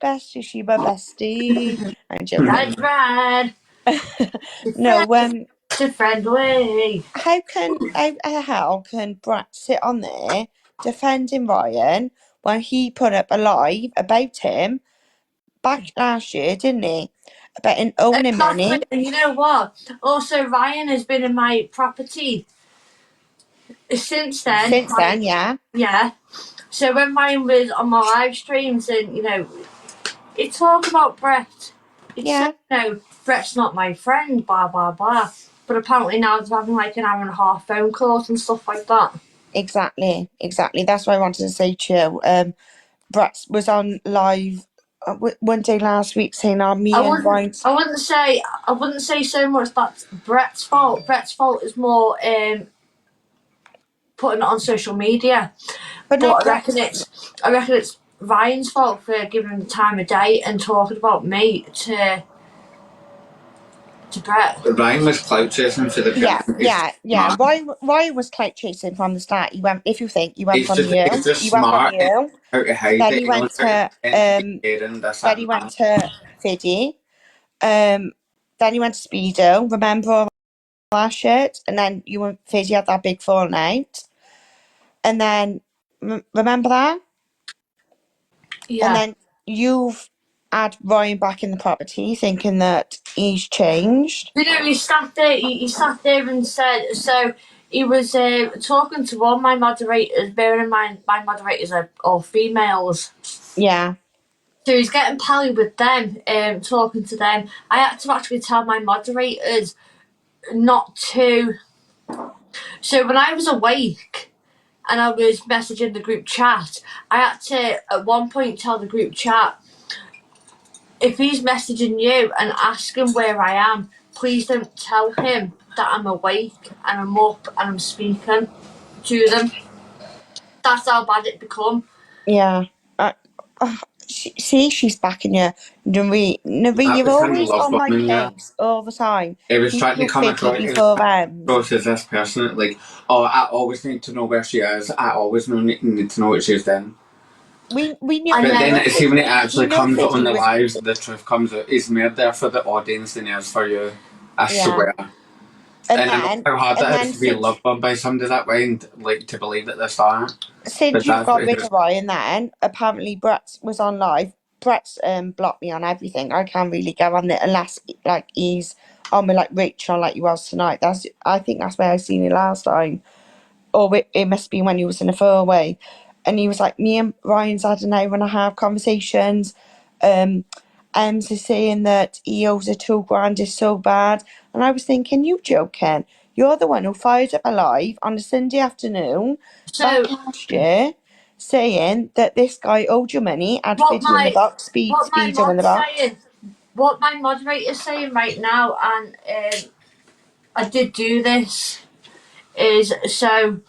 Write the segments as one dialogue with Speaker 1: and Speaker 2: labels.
Speaker 1: best if she were bestie. I'm joking.
Speaker 2: That's right.
Speaker 1: No,
Speaker 2: To friendly.
Speaker 1: how the hell can Brett sit on there defending Ryan when he put up a live about him back last year, didn't he? About him owning money.
Speaker 2: And you know what? Also, Ryan has been in my property since then.
Speaker 1: Since then, yeah.
Speaker 2: Yeah. So when Ryan was on my live streams and, he talked about Brett. He said, Brett's not my friend, blah, blah, blah. But apparently now they're having like an hour and a half phone calls and stuff like that.
Speaker 1: Exactly. That's what I wanted to say to you. Brett was on live one day last week saying, me and Ryan.
Speaker 2: I wouldn't say so much that's Brett's fault. Brett's fault is more putting it on social media. But I reckon it's Ryan's fault for giving him the time of day and talking about me to Brett.
Speaker 3: Ryan was clout chasing for the
Speaker 1: Yeah. Why was clout chasing from the start? He went. If you think he went from you,
Speaker 3: he's just smart. How to hide
Speaker 1: then
Speaker 3: it.
Speaker 1: he went to then he went to Fiddy. Then he went to Speedo. Remember all that shit? And then you and Fiddy had that big falling out. And then remember that?
Speaker 2: Yeah.
Speaker 1: And then you've had Ryan back in the property, thinking that he's changed.
Speaker 2: You know, he sat there. He sat there and said. So he was talking to all my moderators. Bearing in mind, my moderators are all females.
Speaker 1: Yeah.
Speaker 2: So he's getting pally with them, talking to them. I had to actually tell my moderators not to. So when I was awake and I was messaging the group chat, I had to at one point tell the group chat, if he's messaging you and asking where I am, please don't tell him that I'm awake and I'm up and I'm speaking to them. That's how bad it become.
Speaker 1: Yeah. See, she's backing you. Nari, you're always on my case all the time.
Speaker 3: It was trying to come across as this person, like, I always need to know where she is. I always need to know what she's doing.
Speaker 1: We knew.
Speaker 3: But then, see, when it actually comes on the lives, the truth comes out. He's more there for the audience than he is for you. I swear. And I know how hard that is to be loved by somebody that way and like to believe that they're starting.
Speaker 1: Since you got rid of Ryan, then apparently Brett was on live. Brett's blocked me on everything. I can't really go on it unless like he's on with like Rachel like he was tonight. I think that's where I seen it last time. Or it must be when he was in a four-way. And he was like, me and Ryan's had an hour and a half conversations. Em's saying that he owes her $2,000 is so bad. And I was thinking, you joking? You're the one who fired up a live on a Sunday afternoon back last year saying that this guy owed you money, had video in the box, speedo in the box.
Speaker 2: What my moderator's saying right now, and I did do this, is so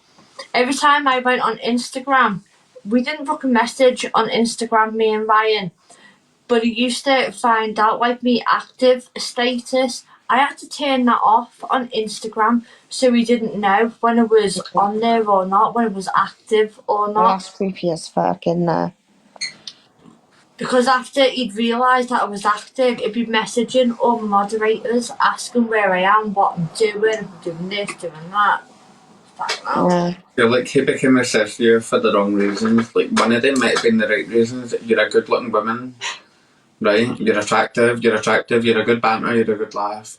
Speaker 2: every time I went on Instagram, we didn't book a message on Instagram, me and Ryan, but he used to find out like me active status. I had to turn that off on Instagram so he didn't know when it was on there or not, when it was active or not.
Speaker 1: That's creepy as fuck, isn't it?
Speaker 2: Because after he'd realised that I was active, he'd be messaging all my moderators, asking where I am, what I'm doing this, doing that.
Speaker 3: Yeah. Like, he became obsessed with you for the wrong reasons. Like, one of them might have been the right reasons. You're a good looking woman, right? You're attractive, you're a good banter, you're a good laugh.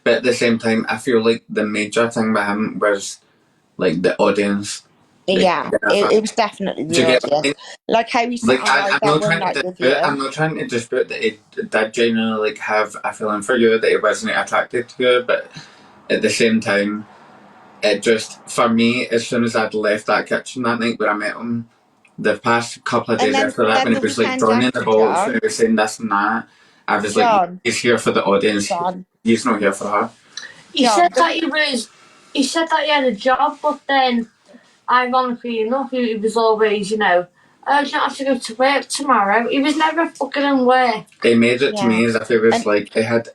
Speaker 3: But at the same time, I feel like the major thing with him was, like, the audience.
Speaker 1: Yeah, it was definitely the audience. Like how he said,
Speaker 3: I'm not trying to dispute that he did genuinely like have a feeling for you, that he wasn't attracted to you, but at the same time, it just, for me, as soon as I'd left that kitchen that night where I met him, the past couple of days after that, when he was like joining the boats and he was saying this and that, I was like, he's here for the audience. He's not here for her.
Speaker 2: He said that he had a job, but then, ironically enough, he was always, you don't have to go to work tomorrow. He was never fucking in work.
Speaker 3: He made it to me as if he was like,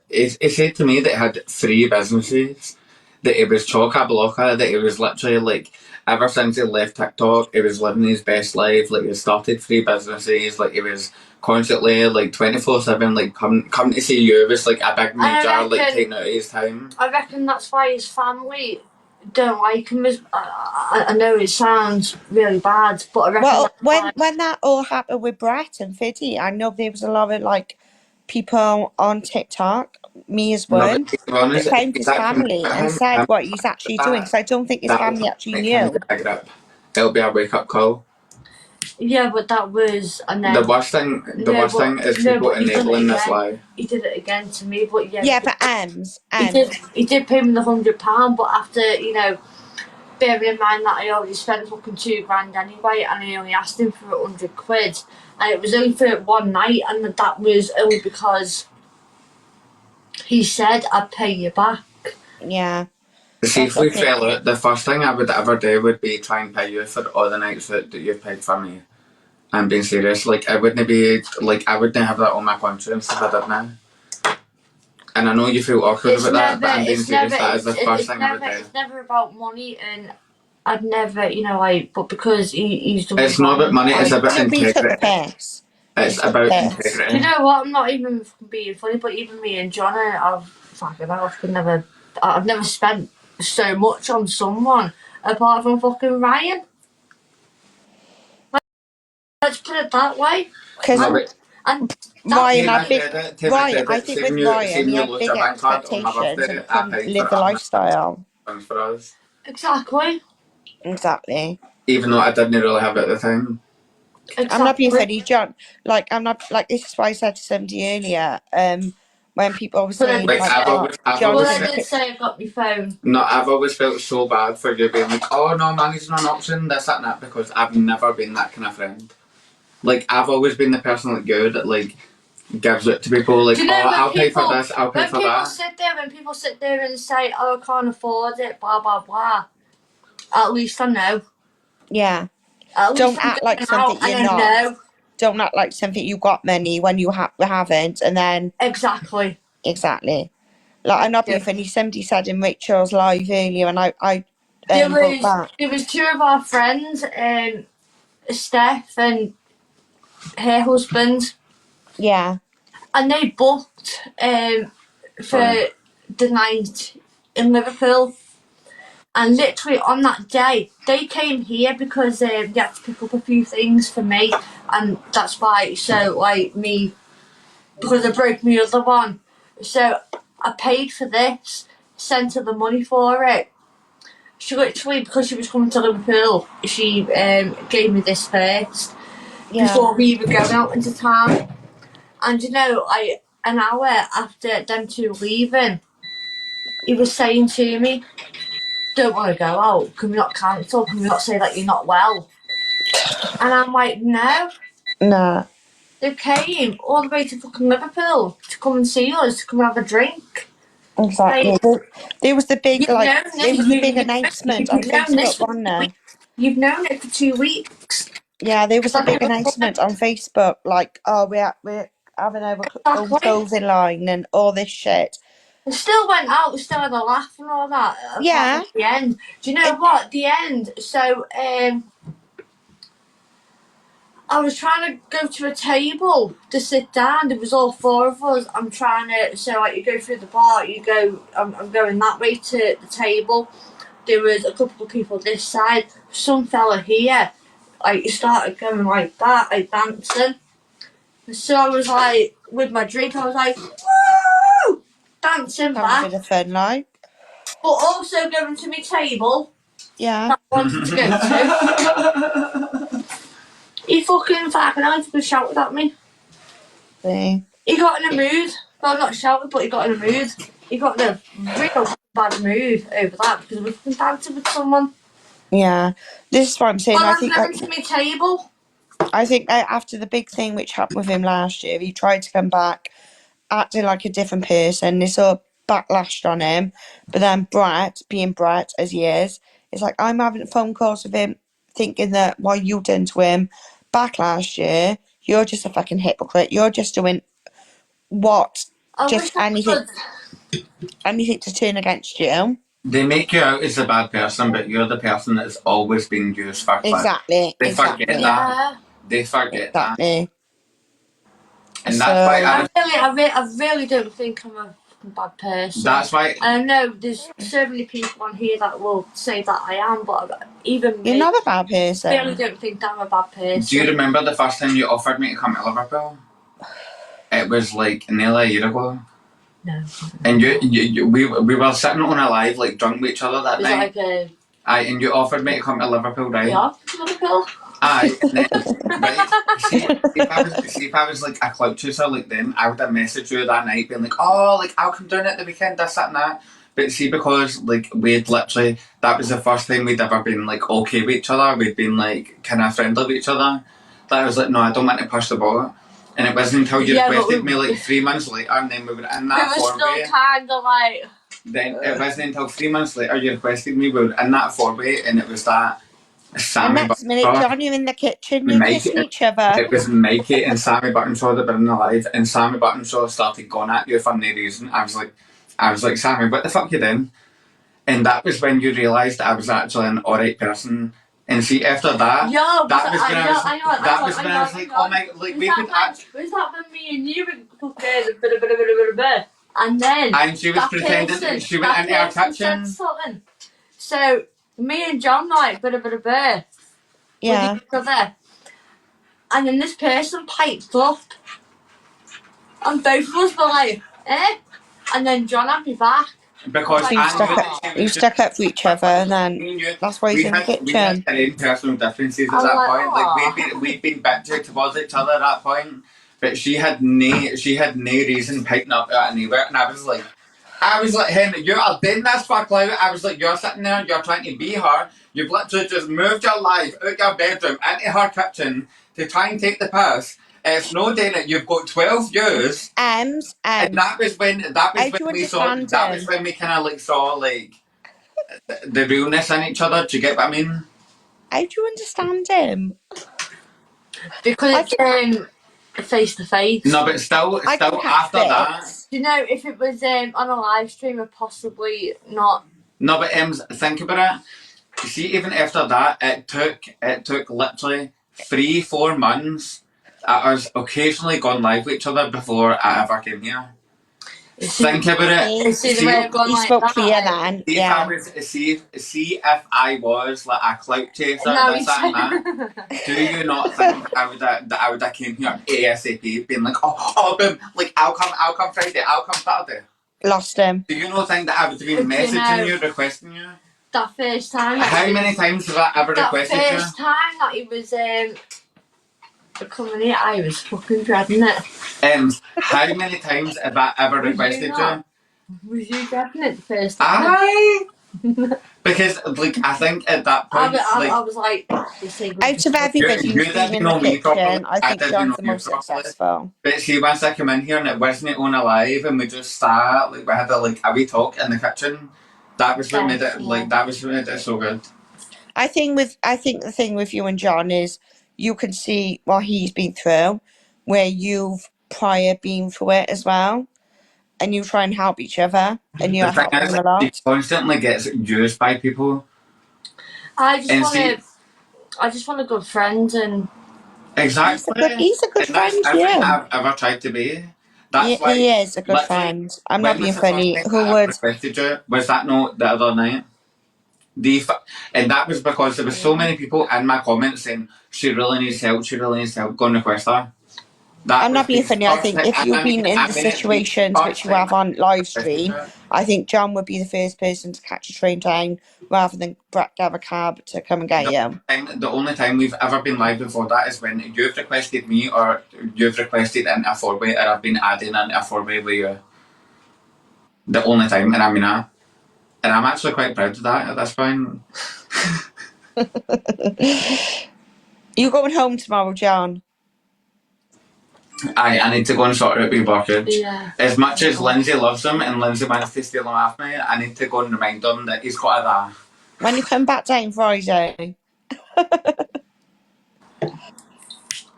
Speaker 3: he said to me that he had 3 businesses, that he was chock-a-block, that he was literally like ever since he left TikTok, he was living his best life. Like he started 3 businesses. Like he was constantly like 24/7. Like come to see you was like a big major like taking out of his time.
Speaker 2: I reckon that's why his family don't like him. I know it sounds really bad, but I reckon
Speaker 1: Well,
Speaker 2: that's
Speaker 1: when that all happened with Brett and Fiddy, I know there was a lot of like people on TikTok, me as
Speaker 3: No,
Speaker 1: one,
Speaker 3: but to be honest,
Speaker 1: that came to
Speaker 3: if
Speaker 1: his
Speaker 3: that came
Speaker 1: family
Speaker 3: at
Speaker 1: and
Speaker 3: him,
Speaker 1: said what he's actually doing.
Speaker 3: that
Speaker 1: Because I don't think his
Speaker 3: that will
Speaker 1: family actually
Speaker 3: make him
Speaker 1: knew.
Speaker 3: get a grip. It'll be a wake up call.
Speaker 2: yeah, but that was and then
Speaker 3: The worst thing is people enabling this lie.
Speaker 2: he did it again to me. But yeah,
Speaker 1: Yeah, but Ems,
Speaker 2: he did pay me the £100, but after bearing in mind that I already spent fucking £2 anyway, and I only asked him for £100, and it was only for one night, and that was only because he said I'd pay you back.
Speaker 1: yeah.
Speaker 3: See, if
Speaker 1: That's
Speaker 3: we
Speaker 1: okay.
Speaker 3: fell out, the first thing I would ever do would be try and pay you for all the nights that you've paid for me. I'm being serious. Like, I wouldn't be, like, I wouldn't have that on my conscience if I didn't. And I know you feel awkward about that, but I'm being serious. That is the first thing I would do.
Speaker 2: It's never about money, and I'd never, but because he's done.
Speaker 3: It's not about money, it's about
Speaker 1: So we took the
Speaker 3: integrity.
Speaker 1: piss.
Speaker 3: It's about integrity.
Speaker 2: Do you know what? I'm not even being funny, but even me and Johnny, I've never spent so much on someone apart from fucking Ryan. Let's put it that way.
Speaker 1: Because
Speaker 3: No, but
Speaker 2: And
Speaker 1: Ryan
Speaker 3: to
Speaker 1: had
Speaker 3: my
Speaker 1: big.
Speaker 3: credit, to my
Speaker 1: Ryan, I
Speaker 3: credit,
Speaker 1: think with Ryan,
Speaker 3: seeing
Speaker 1: he
Speaker 3: you
Speaker 1: had
Speaker 3: lose
Speaker 1: big
Speaker 3: your bank card on my
Speaker 1: expectations
Speaker 3: birthday,
Speaker 1: and
Speaker 3: I
Speaker 1: couldn't
Speaker 3: paid for
Speaker 1: live the lifestyle.
Speaker 3: things for us.
Speaker 2: exactly.
Speaker 1: Exactly.
Speaker 3: Even though I didn't really have it at the time.
Speaker 1: I'm not being funny, John. Like, I'm not like this is why I said to somebody earlier. When people were
Speaker 2: But I
Speaker 1: saying
Speaker 2: did
Speaker 3: Like,
Speaker 1: like,
Speaker 2: say,
Speaker 1: "Oh,
Speaker 3: I've
Speaker 1: John
Speaker 3: always
Speaker 2: I
Speaker 1: didn't
Speaker 3: said,
Speaker 2: did say I got my phone.
Speaker 3: no, I've always felt so bad for you being like, oh no, money's not an option, this, that, and that, because I've never been that kind of friend. Like, I've always been the person like you that like gives it to people, like,
Speaker 2: Do you know
Speaker 3: oh,
Speaker 2: when
Speaker 3: I'll pay for
Speaker 2: people
Speaker 3: this, I'll pay
Speaker 2: when
Speaker 3: for
Speaker 2: people
Speaker 3: that.
Speaker 2: sit there and say, "Oh, I can't afford it," blah blah blah. At least I know.
Speaker 1: Yeah.
Speaker 2: At least
Speaker 1: Don't
Speaker 2: I'm
Speaker 1: act like
Speaker 2: going out
Speaker 1: something you're
Speaker 2: and I
Speaker 1: not.
Speaker 2: know
Speaker 1: Don't act like something you got money when you haven't, and then
Speaker 2: exactly.
Speaker 1: exactly. Like, I'm not being funny. Somebody said in Rachel's live earlier, and I wrote back.
Speaker 2: There was two of our friends, Steph and her husband,
Speaker 1: Yeah.
Speaker 2: and they booked for the night in Liverpool. And literally on that day, they came here because they had to pick up a few things for me, and that's why. So because I broke my other one, so I paid for this, sent her the money for it. She literally, because she was coming to Liverpool, she gave me this first before we even go out into town. And an hour after them two leaving, he was saying to me, "Don't want to go out. Can we not cancel? Can we not say that you're not well?" And I'm like, "No."
Speaker 1: Nah.
Speaker 2: They came all the way to fucking Liverpool to come and see us, to come and have a drink.
Speaker 1: Exactly.
Speaker 2: Like,
Speaker 1: There was the big
Speaker 2: you've known
Speaker 1: there was the big
Speaker 2: this,
Speaker 1: announcement on
Speaker 2: you've known this
Speaker 1: Facebook,
Speaker 2: for
Speaker 1: wasn't
Speaker 2: 2
Speaker 1: there?
Speaker 2: weeks. You've known it for 2 weeks.
Speaker 1: Yeah, there was a big announcement on Facebook, like, oh, we're having our own
Speaker 2: Exactly.
Speaker 1: clothing line and all this shit.
Speaker 2: We still went out, we still had a laugh and all that, apart from the end. Do you know what? The end, so, I was trying to go to a table to sit down. There was all four of us. I'm trying to, so like you go through the bar, I'm going that way to the table. There was a couple of people this side. Some fella here, like he started going like that, like dancing. So I was like, with my drink, I was like, woo! Dancing
Speaker 1: Having a
Speaker 2: back.
Speaker 1: bit of fun, like.
Speaker 2: But also going to my table
Speaker 1: Yeah.
Speaker 2: that I wanted to go to. He fucking fucking shouted at me.
Speaker 1: See.
Speaker 2: He got in a mood. Well, not shouted, but he got in a mood. He got in a real bad mood over that because we fucking dancing with someone.
Speaker 1: Yeah. This is what I'm saying.
Speaker 2: Well,
Speaker 1: I
Speaker 2: I'm
Speaker 1: think
Speaker 2: going to my table.
Speaker 1: after the big thing which happened with him last year, he tried to come back acting like a different person. This all backlashed on him. But then Brett, being Brett as he is like, I'm having phone calls with him thinking that what you done to him back last year, you're just a fucking hypocrite. You're just doing
Speaker 2: I
Speaker 1: just
Speaker 2: wish I could.
Speaker 1: anything to turn against you.
Speaker 3: They make you out as a bad person, but you're the person that's always been used for fun.
Speaker 1: Exactly.
Speaker 3: They forget
Speaker 1: Exactly.
Speaker 3: that.
Speaker 2: Yeah.
Speaker 3: They forget that.
Speaker 1: Exactly.
Speaker 3: And that's why
Speaker 2: I really don't think I'm a bad person.
Speaker 3: That's why.
Speaker 2: I know there's so many people on here that will say that I am, but even me,
Speaker 1: You're not a bad
Speaker 2: I really
Speaker 1: person.
Speaker 2: don't think I'm a bad person.
Speaker 3: Do you remember the first time you offered me to come to Liverpool? It was like nearly a year ago.
Speaker 2: No.
Speaker 3: And we were sitting on a live, like drunk with each other that
Speaker 2: Was it
Speaker 3: night.
Speaker 2: like a
Speaker 3: Aye, and you offered me to come to Liverpool, right?
Speaker 2: yeah, Liverpool?
Speaker 3: Aye, and then, right, see if I was like a clout chaser like them, I would have messaged you that night being like, oh, like, I'll come down at the weekend, this, that and that. But see, because like we'd literally, that was the first time we'd ever been like okay with each other, we'd been like kind of friendly with each other, that I was like, no, I don't want to push the boat. And it wasn't until you requested me like 3 months later, and then we were in that
Speaker 2: It was
Speaker 3: four-way.
Speaker 2: still kind of like.
Speaker 3: Then it wasn't until 3 months later you requested me, we were in that four-way, and it was that
Speaker 1: And
Speaker 3: Sammy
Speaker 1: next minute,
Speaker 3: Buttershaw,
Speaker 1: John, you're in the kitchen, you're
Speaker 3: Mikey.
Speaker 1: kissing each other.
Speaker 3: It was Mikey and Sammy Buttershaw that were in the live, and Sammy Buttershaw started going at you for no reason. I was like, Sammy, what the fuck you doing? And that was when you realised I was actually an alright person. And see, after that, that was when I was like, oh my, like we could act.
Speaker 2: Was that when me and you were fucking and then
Speaker 3: And she was pretending she went into our kitchen.
Speaker 2: So me and John like with
Speaker 1: Yeah.
Speaker 2: each other, and then this person piped up, and both of us were like, eh, and then John had me back.
Speaker 3: Because
Speaker 2: Like,
Speaker 1: You stuck up for each other, and then that's why he's in the
Speaker 3: we had
Speaker 1: kitchen.
Speaker 3: our own personal differences at
Speaker 2: I was
Speaker 3: that
Speaker 2: like,
Speaker 3: point.
Speaker 2: "Aw."
Speaker 3: Like we'd been bitter towards each other at that point. But she had no reason picking up at anywhere, and I was like, Henry, you are doing this for clout. I was like, you're sitting there, you're trying to be her. You've literally just moved your life out your bedroom into her kitchen to try and take the piss. It's no doing it. You've got 12 years. And that was when we kind of like saw like the realness in each other. Do you get what I mean?
Speaker 1: How do you understand him?
Speaker 2: Because it's face to face.
Speaker 3: No, but still after that.
Speaker 2: You know, if it was on a live stream, or possibly not.
Speaker 3: No, but think about it. See, even after that, it took literally 3-4 months at us occasionally going live with each other before I ever came here. Think about it.
Speaker 1: He spoke clear then. Yeah.
Speaker 3: See if I was like a clout chaser, this, that, and that. Do you not think I would have came here ASAP, being like, oh, boom, like I'll come Friday, I'll come Saturday.
Speaker 1: Lost him.
Speaker 3: Do you not think that I would have been messaging you, requesting you?
Speaker 2: That first time.
Speaker 3: How many times have I ever requested you?
Speaker 2: That first time that he was coming here, I was fucking dreading it.
Speaker 3: How many times have I ever requested you?
Speaker 2: Was you dreading it the first time?
Speaker 3: Aye. Because like I think at that point,
Speaker 2: I was like,
Speaker 1: out of everybody who's been in the kitchen, I think John's the most successful.
Speaker 3: But see, once I come in here and it wasn't on a live, and we just sat, like we had a wee talk in the kitchen. That was what made it so good.
Speaker 1: I think the thing with you and John is you can see what he's been through, where you've prior been through it as well, and you try and help each other, and you're helping him a lot.
Speaker 3: He constantly gets used by people.
Speaker 2: I just want a good friend, and
Speaker 3: exactly.
Speaker 1: He's a good friend.
Speaker 3: Everything I've ever tried to be. That's why
Speaker 1: he is a good friend. I'm not being funny. Who would?
Speaker 3: Was that not the other night? And that was because there was so many people in my comments saying she really needs help. Go and request her.
Speaker 1: I'm not being funny. I think if you've been in the situations which you have on live stream, I think John would be the first person to catch a train down rather than grab a cab to come and get you.
Speaker 3: The only time we've ever been live before that is when you've requested me or you've requested into a four-way, or I've been adding into a four-way with you. The only time, and I mean that. And I'm actually quite proud of that at this point.
Speaker 1: You going home tomorrow, John?
Speaker 3: I need to go and sort out with Bucket.
Speaker 2: Yeah.
Speaker 3: As much as Lindsay loves him and Lindsay wants to steal him off me, I need to go and remind him that he's got a da.
Speaker 1: When you come back down Friday.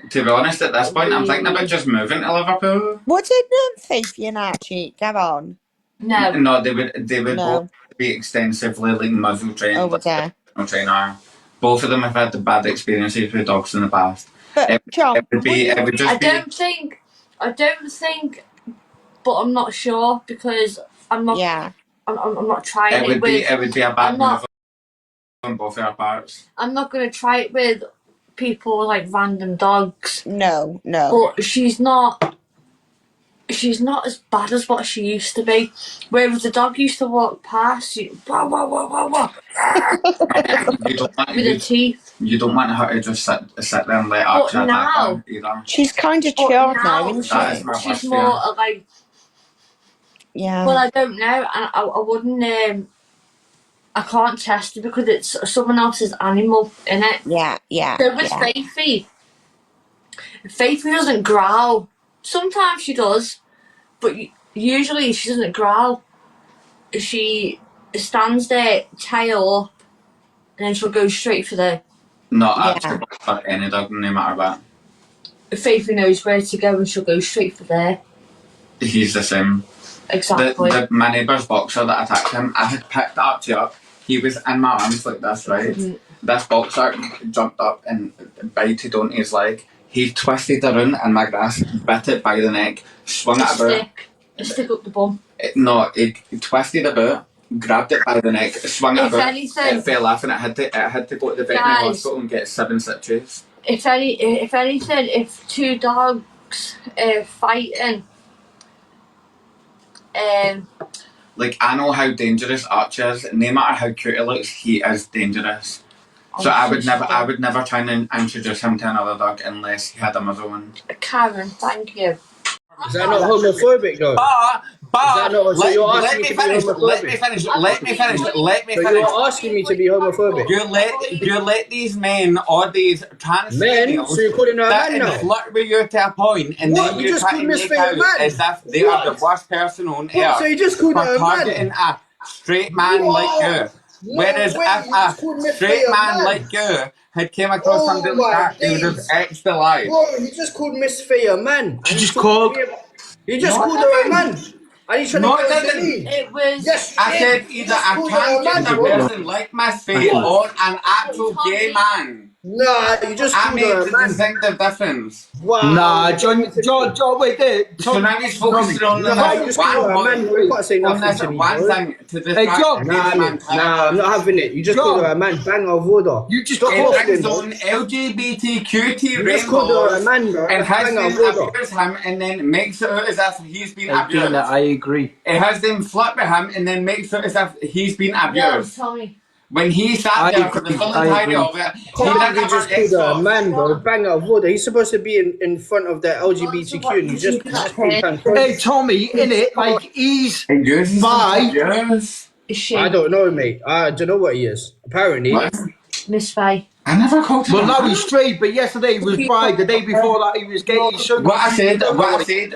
Speaker 3: To be honest, at this point, I'm thinking about just moving to Liverpool.
Speaker 1: What did Faith and Archie? Come on.
Speaker 2: No.
Speaker 3: No, they would
Speaker 1: No.
Speaker 3: be extensively like muzzle trained,
Speaker 1: over
Speaker 3: like
Speaker 1: there.
Speaker 3: a trainer. Both of them have had the bad experiences with dogs in the past.
Speaker 1: But John,
Speaker 3: It would just
Speaker 2: I don't think, but I'm not sure because I'm not.
Speaker 1: Yeah.
Speaker 2: I'm not trying
Speaker 3: it would be a bad
Speaker 2: I'm not.
Speaker 3: move on both our parts.
Speaker 2: I'm not gonna try it with people like random dogs.
Speaker 1: No.
Speaker 2: But she's not. She's not as bad as what she used to be. Whereas the dog used to walk past you, wah, wah, wah, wah, wah,
Speaker 3: You don't want
Speaker 2: with her teeth.
Speaker 3: you don't want her to just sit there and let Archie attack her either.
Speaker 1: She's kind of
Speaker 2: But
Speaker 1: chilled now,
Speaker 2: now
Speaker 1: isn't she?
Speaker 3: That is my
Speaker 2: she's
Speaker 3: worst
Speaker 2: more
Speaker 3: fear.
Speaker 2: like.
Speaker 1: Yeah.
Speaker 2: Well, I don't know, and I wouldn't. I can't test it because it's someone else's animal in it.
Speaker 1: Yeah.
Speaker 2: So with Faithie doesn't growl. Sometimes she does, but usually she doesn't growl. She stands there, tail up, and then she'll go straight for the.
Speaker 3: No, Archie for any dog, no matter what.
Speaker 2: Faithie knows where to go, and she'll go straight for there.
Speaker 3: He's the same.
Speaker 2: Exactly.
Speaker 3: My neighbour's boxer that attacked him, I had picked Archie up. He was in my arms like this, right? This boxer jumped up and bited onto his leg. He twisted around in my grass, bit it by the neck, swung it about.
Speaker 2: A stick up the bum.
Speaker 3: No, he twisted about, grabbed it by the neck, swung it about. It fell off and it had to go to the veterinary hospital and get 7 stitches.
Speaker 2: If anything, if two dogs fighting,
Speaker 3: like, I know how dangerous Archie is. No matter how cute he looks, he is dangerous. So I would never try and introduce him to another dog unless he had a muzzle wound.
Speaker 2: Karen, thank you.
Speaker 4: Is that not homophobic though?
Speaker 3: But
Speaker 4: so you're asking me to be homophobic?
Speaker 3: Let me finish.
Speaker 4: So you're asking me to be homophobic?
Speaker 3: You let these men or these trans
Speaker 4: Men?
Speaker 3: females
Speaker 4: So you're calling her a
Speaker 3: that
Speaker 4: man now?
Speaker 3: flirt with you to a point, and
Speaker 4: What?
Speaker 3: then
Speaker 4: You
Speaker 3: you
Speaker 4: just
Speaker 3: try
Speaker 4: called
Speaker 3: to
Speaker 4: Miss
Speaker 3: make
Speaker 4: Faye a
Speaker 3: out
Speaker 4: man?
Speaker 3: as if they are the worst person on earth
Speaker 4: So you just called
Speaker 3: for
Speaker 4: her a
Speaker 3: targeting
Speaker 4: man?
Speaker 3: a straight man like you. Whereas
Speaker 4: way,
Speaker 3: if
Speaker 4: you just called Miss
Speaker 3: a straight
Speaker 4: Faye a
Speaker 3: man
Speaker 4: man.
Speaker 3: like you had came across somebody like that, they would have
Speaker 4: days.
Speaker 3: X'd the life.
Speaker 4: Bro, you just called Miss Faye a man.
Speaker 5: You just called.
Speaker 4: You just
Speaker 3: No,
Speaker 4: called
Speaker 3: I
Speaker 4: her a
Speaker 3: didn't.
Speaker 4: man. And you trying
Speaker 3: No,
Speaker 4: to
Speaker 3: I
Speaker 4: get us to
Speaker 3: didn't.
Speaker 4: leave?
Speaker 2: It was.
Speaker 4: Yes,
Speaker 3: I
Speaker 4: you
Speaker 3: said
Speaker 4: did.
Speaker 3: either
Speaker 4: You just
Speaker 3: a
Speaker 4: called her a man,
Speaker 3: transgender
Speaker 4: bro.
Speaker 3: person like Miss Faye or an actual gay man.
Speaker 4: Nah, you just
Speaker 3: I
Speaker 4: called
Speaker 3: made
Speaker 4: her a
Speaker 3: the
Speaker 4: man.
Speaker 3: distinctive difference.
Speaker 4: Wow.
Speaker 5: Nah, John, wait there.
Speaker 3: So now he's focusing on
Speaker 4: Nah, you
Speaker 3: this
Speaker 4: just
Speaker 3: one
Speaker 4: called her a man.
Speaker 3: point,
Speaker 4: You can't say
Speaker 3: on
Speaker 4: nothing
Speaker 3: this
Speaker 4: to me,
Speaker 3: one
Speaker 4: bro.
Speaker 3: thing to
Speaker 5: Hey, John.
Speaker 3: distract
Speaker 4: Nah, I'm not having it. You just called her a man. Bang of order.
Speaker 5: You just
Speaker 4: Stop
Speaker 5: called
Speaker 4: waffling,
Speaker 3: his
Speaker 4: bro.
Speaker 3: own LGBTQT
Speaker 4: You just called her a
Speaker 3: rainbows
Speaker 4: man, bro.
Speaker 3: and has
Speaker 4: Bang
Speaker 3: them
Speaker 4: of order.
Speaker 3: abuse him and then makes it out as if he's been
Speaker 5: Hey,
Speaker 3: abused.
Speaker 5: Dina, I agree.
Speaker 3: It has them flirt with him and then makes it as if he's been
Speaker 2: No,
Speaker 3: abused.
Speaker 2: Tommy.
Speaker 3: When he sat
Speaker 5: I
Speaker 3: there for the
Speaker 5: agree,
Speaker 3: full
Speaker 5: I
Speaker 3: entirety
Speaker 5: agree.
Speaker 3: of it, he
Speaker 4: Can't
Speaker 3: didn't
Speaker 4: believe you
Speaker 3: have
Speaker 4: just
Speaker 3: an
Speaker 4: called her a
Speaker 3: X
Speaker 4: man, bro. Bang of order. He's supposed to be in front of the LGBTQ and you just
Speaker 5: Hey, Tommy, in it, like, he's
Speaker 3: Yours
Speaker 5: bi.
Speaker 3: Yours?
Speaker 2: Is she?
Speaker 4: I don't know, mate. I don't know what he is. Apparently.
Speaker 3: What?
Speaker 2: Miss Faye.
Speaker 3: I never called him
Speaker 5: Well,
Speaker 3: a
Speaker 5: now
Speaker 3: man.
Speaker 5: he's straight, but yesterday he was bi. The day before that he was gay. He's so
Speaker 3: What I said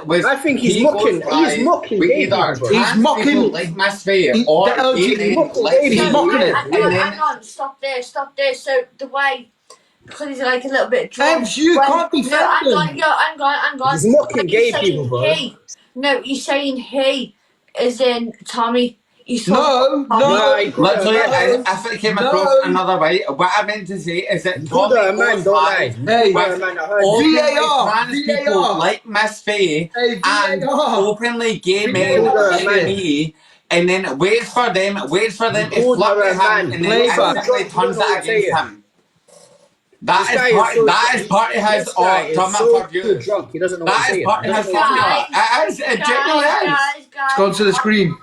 Speaker 3: was
Speaker 4: I think he's
Speaker 3: he
Speaker 4: mocking.
Speaker 3: goes by
Speaker 4: He's mocking
Speaker 3: with
Speaker 4: gay
Speaker 3: either
Speaker 4: people, bro.
Speaker 5: He's
Speaker 3: trans
Speaker 5: mocking-
Speaker 3: people like Miss Faye
Speaker 5: the
Speaker 3: or
Speaker 5: LGBT
Speaker 3: gay men
Speaker 4: mocking
Speaker 3: like
Speaker 4: gay
Speaker 5: He's
Speaker 3: me.
Speaker 4: people.
Speaker 5: mocking it.
Speaker 2: Hang on, stop there. So the way, because he's like a little bit drunk.
Speaker 5: Ems, you can't defend
Speaker 2: No, hang
Speaker 5: him.
Speaker 2: on.
Speaker 4: He's mocking
Speaker 2: When
Speaker 4: gay
Speaker 2: you're saying
Speaker 4: people, bro.
Speaker 2: he. No, you're saying he, as in Tommy. He's
Speaker 5: No,
Speaker 4: Nah, he called her a
Speaker 3: Literally,
Speaker 4: man.
Speaker 3: if it came
Speaker 5: No.
Speaker 3: across another way, what I meant to say is that
Speaker 4: He called her a man,
Speaker 3: goes
Speaker 4: don't
Speaker 3: by
Speaker 4: lie.
Speaker 5: Hey.
Speaker 4: He called her a man. I heard you.
Speaker 3: openly
Speaker 5: VAR,
Speaker 3: trans people
Speaker 5: VAR.
Speaker 3: like Miss Faye
Speaker 5: Hey,
Speaker 3: and
Speaker 5: VAR.
Speaker 3: openly gay men
Speaker 4: called her a
Speaker 3: like
Speaker 4: man.
Speaker 3: me, and then waits for them to
Speaker 4: called
Speaker 3: flirt
Speaker 4: her
Speaker 3: with
Speaker 4: a
Speaker 3: him,
Speaker 4: man.
Speaker 3: and then
Speaker 5: Labour.
Speaker 3: instantly turns it against him. That
Speaker 4: This guy
Speaker 3: is part.
Speaker 4: so-
Speaker 3: That is part of his
Speaker 4: This guy is
Speaker 3: trauma
Speaker 4: so
Speaker 3: for views.
Speaker 4: drunk. He doesn't know what
Speaker 3: That
Speaker 4: he's
Speaker 3: is
Speaker 4: saying.
Speaker 3: part
Speaker 4: He
Speaker 3: of his
Speaker 4: doesn't know what he's saying.
Speaker 3: trauma. It is. It genuinely is.
Speaker 5: It's gone to the screen.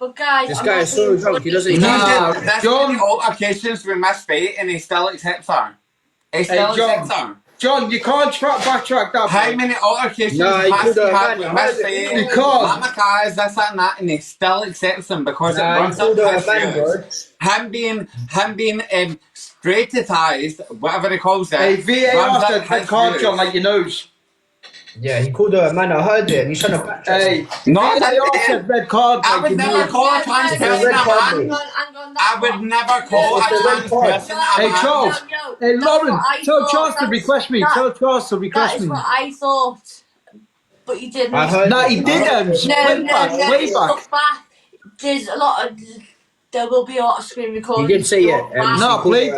Speaker 2: But guys,
Speaker 4: This
Speaker 2: I'm
Speaker 4: guy
Speaker 2: not
Speaker 4: is so
Speaker 2: being
Speaker 4: drunk, he
Speaker 2: funny.
Speaker 4: doesn't
Speaker 3: He
Speaker 4: even
Speaker 5: Nah,
Speaker 3: did this
Speaker 5: John-
Speaker 3: many altercations with Miss Faye, and he still accepts her. He still
Speaker 5: John.
Speaker 3: accepts her.
Speaker 5: John, you can't backtrack that.
Speaker 3: How
Speaker 5: bro.
Speaker 3: many altercations
Speaker 4: Nah, he
Speaker 3: has
Speaker 4: could
Speaker 3: he
Speaker 4: have
Speaker 3: had
Speaker 4: had
Speaker 3: with
Speaker 4: it.
Speaker 3: Miss Faye,
Speaker 5: Because-
Speaker 3: Mama Kaz, this that, and that, and he still accepts them because
Speaker 4: Nah,
Speaker 3: it
Speaker 4: he
Speaker 3: runs up
Speaker 4: called her a
Speaker 3: his
Speaker 4: man, bro.
Speaker 3: views. Him being straightized, whatever he calls it,
Speaker 5: Hey, VAR
Speaker 3: runs
Speaker 5: said
Speaker 3: up
Speaker 5: red
Speaker 3: his
Speaker 5: card,
Speaker 3: views.
Speaker 5: John, like your nose.
Speaker 4: Yeah, he called her a man. I heard it, and he's trying to backtrack.
Speaker 5: Hey,
Speaker 3: No, I
Speaker 5: VAR
Speaker 3: didn't.
Speaker 5: said red card,
Speaker 3: I
Speaker 5: like
Speaker 3: would
Speaker 5: your
Speaker 3: never
Speaker 5: nose.
Speaker 3: call a trans
Speaker 4: It's a
Speaker 3: person
Speaker 4: red
Speaker 3: a
Speaker 4: card,
Speaker 3: man.
Speaker 4: mate.
Speaker 3: I would never call a
Speaker 4: It's a red
Speaker 3: trans
Speaker 4: card.
Speaker 3: person a
Speaker 5: Hey,
Speaker 3: man.
Speaker 5: Charles. Hey, Lauren, tell Charles to request me. Tell Charles to
Speaker 2: That
Speaker 5: request
Speaker 2: is
Speaker 5: me.
Speaker 2: what I thought. But you didn't.
Speaker 4: I heard
Speaker 5: Nah,
Speaker 4: it.
Speaker 5: he did,
Speaker 2: No,
Speaker 5: way back, way back.
Speaker 2: Look back. There's a lot of there will be a lot of screen recordings.
Speaker 4: He did say it.
Speaker 5: No, please,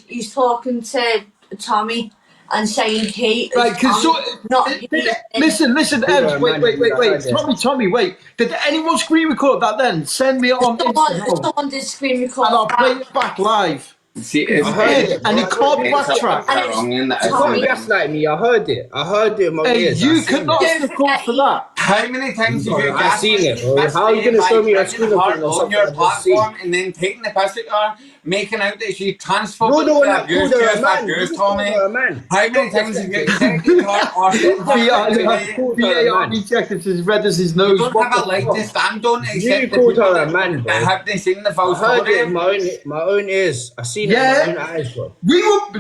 Speaker 2: He's talking to Tommy and saying he is
Speaker 5: Right, because listen, wait. Tommy, wait. Did anyone screen record that then? Send me it on Instagram.
Speaker 2: Someone did screen record.
Speaker 5: And I'll play it back live.
Speaker 3: See,
Speaker 5: I heard it, and he can't backtrack.
Speaker 4: You can't gaslight me. I heard it.
Speaker 5: Hey, you could not stick up for that.
Speaker 3: How many times have you
Speaker 4: I've seen it, bro. How are you going to show me a screen recording or
Speaker 3: on
Speaker 4: something?
Speaker 3: your platform and then taking the piss at her, making out that she transphobic
Speaker 4: You're the one that
Speaker 3: abuse
Speaker 4: called her a
Speaker 3: you,
Speaker 4: man.
Speaker 3: abuse
Speaker 4: You
Speaker 3: Tommy?
Speaker 4: called her a man.
Speaker 3: How many times have you accepted her or
Speaker 5: VAR checkers as red as his nose.
Speaker 3: don't have a leg to stand on except
Speaker 4: You
Speaker 3: the
Speaker 4: called
Speaker 3: people
Speaker 4: her a man, bro.
Speaker 3: that haven't seen the full
Speaker 4: I heard
Speaker 3: story.
Speaker 4: it with my own ears. I seen it with my own eyes, bro.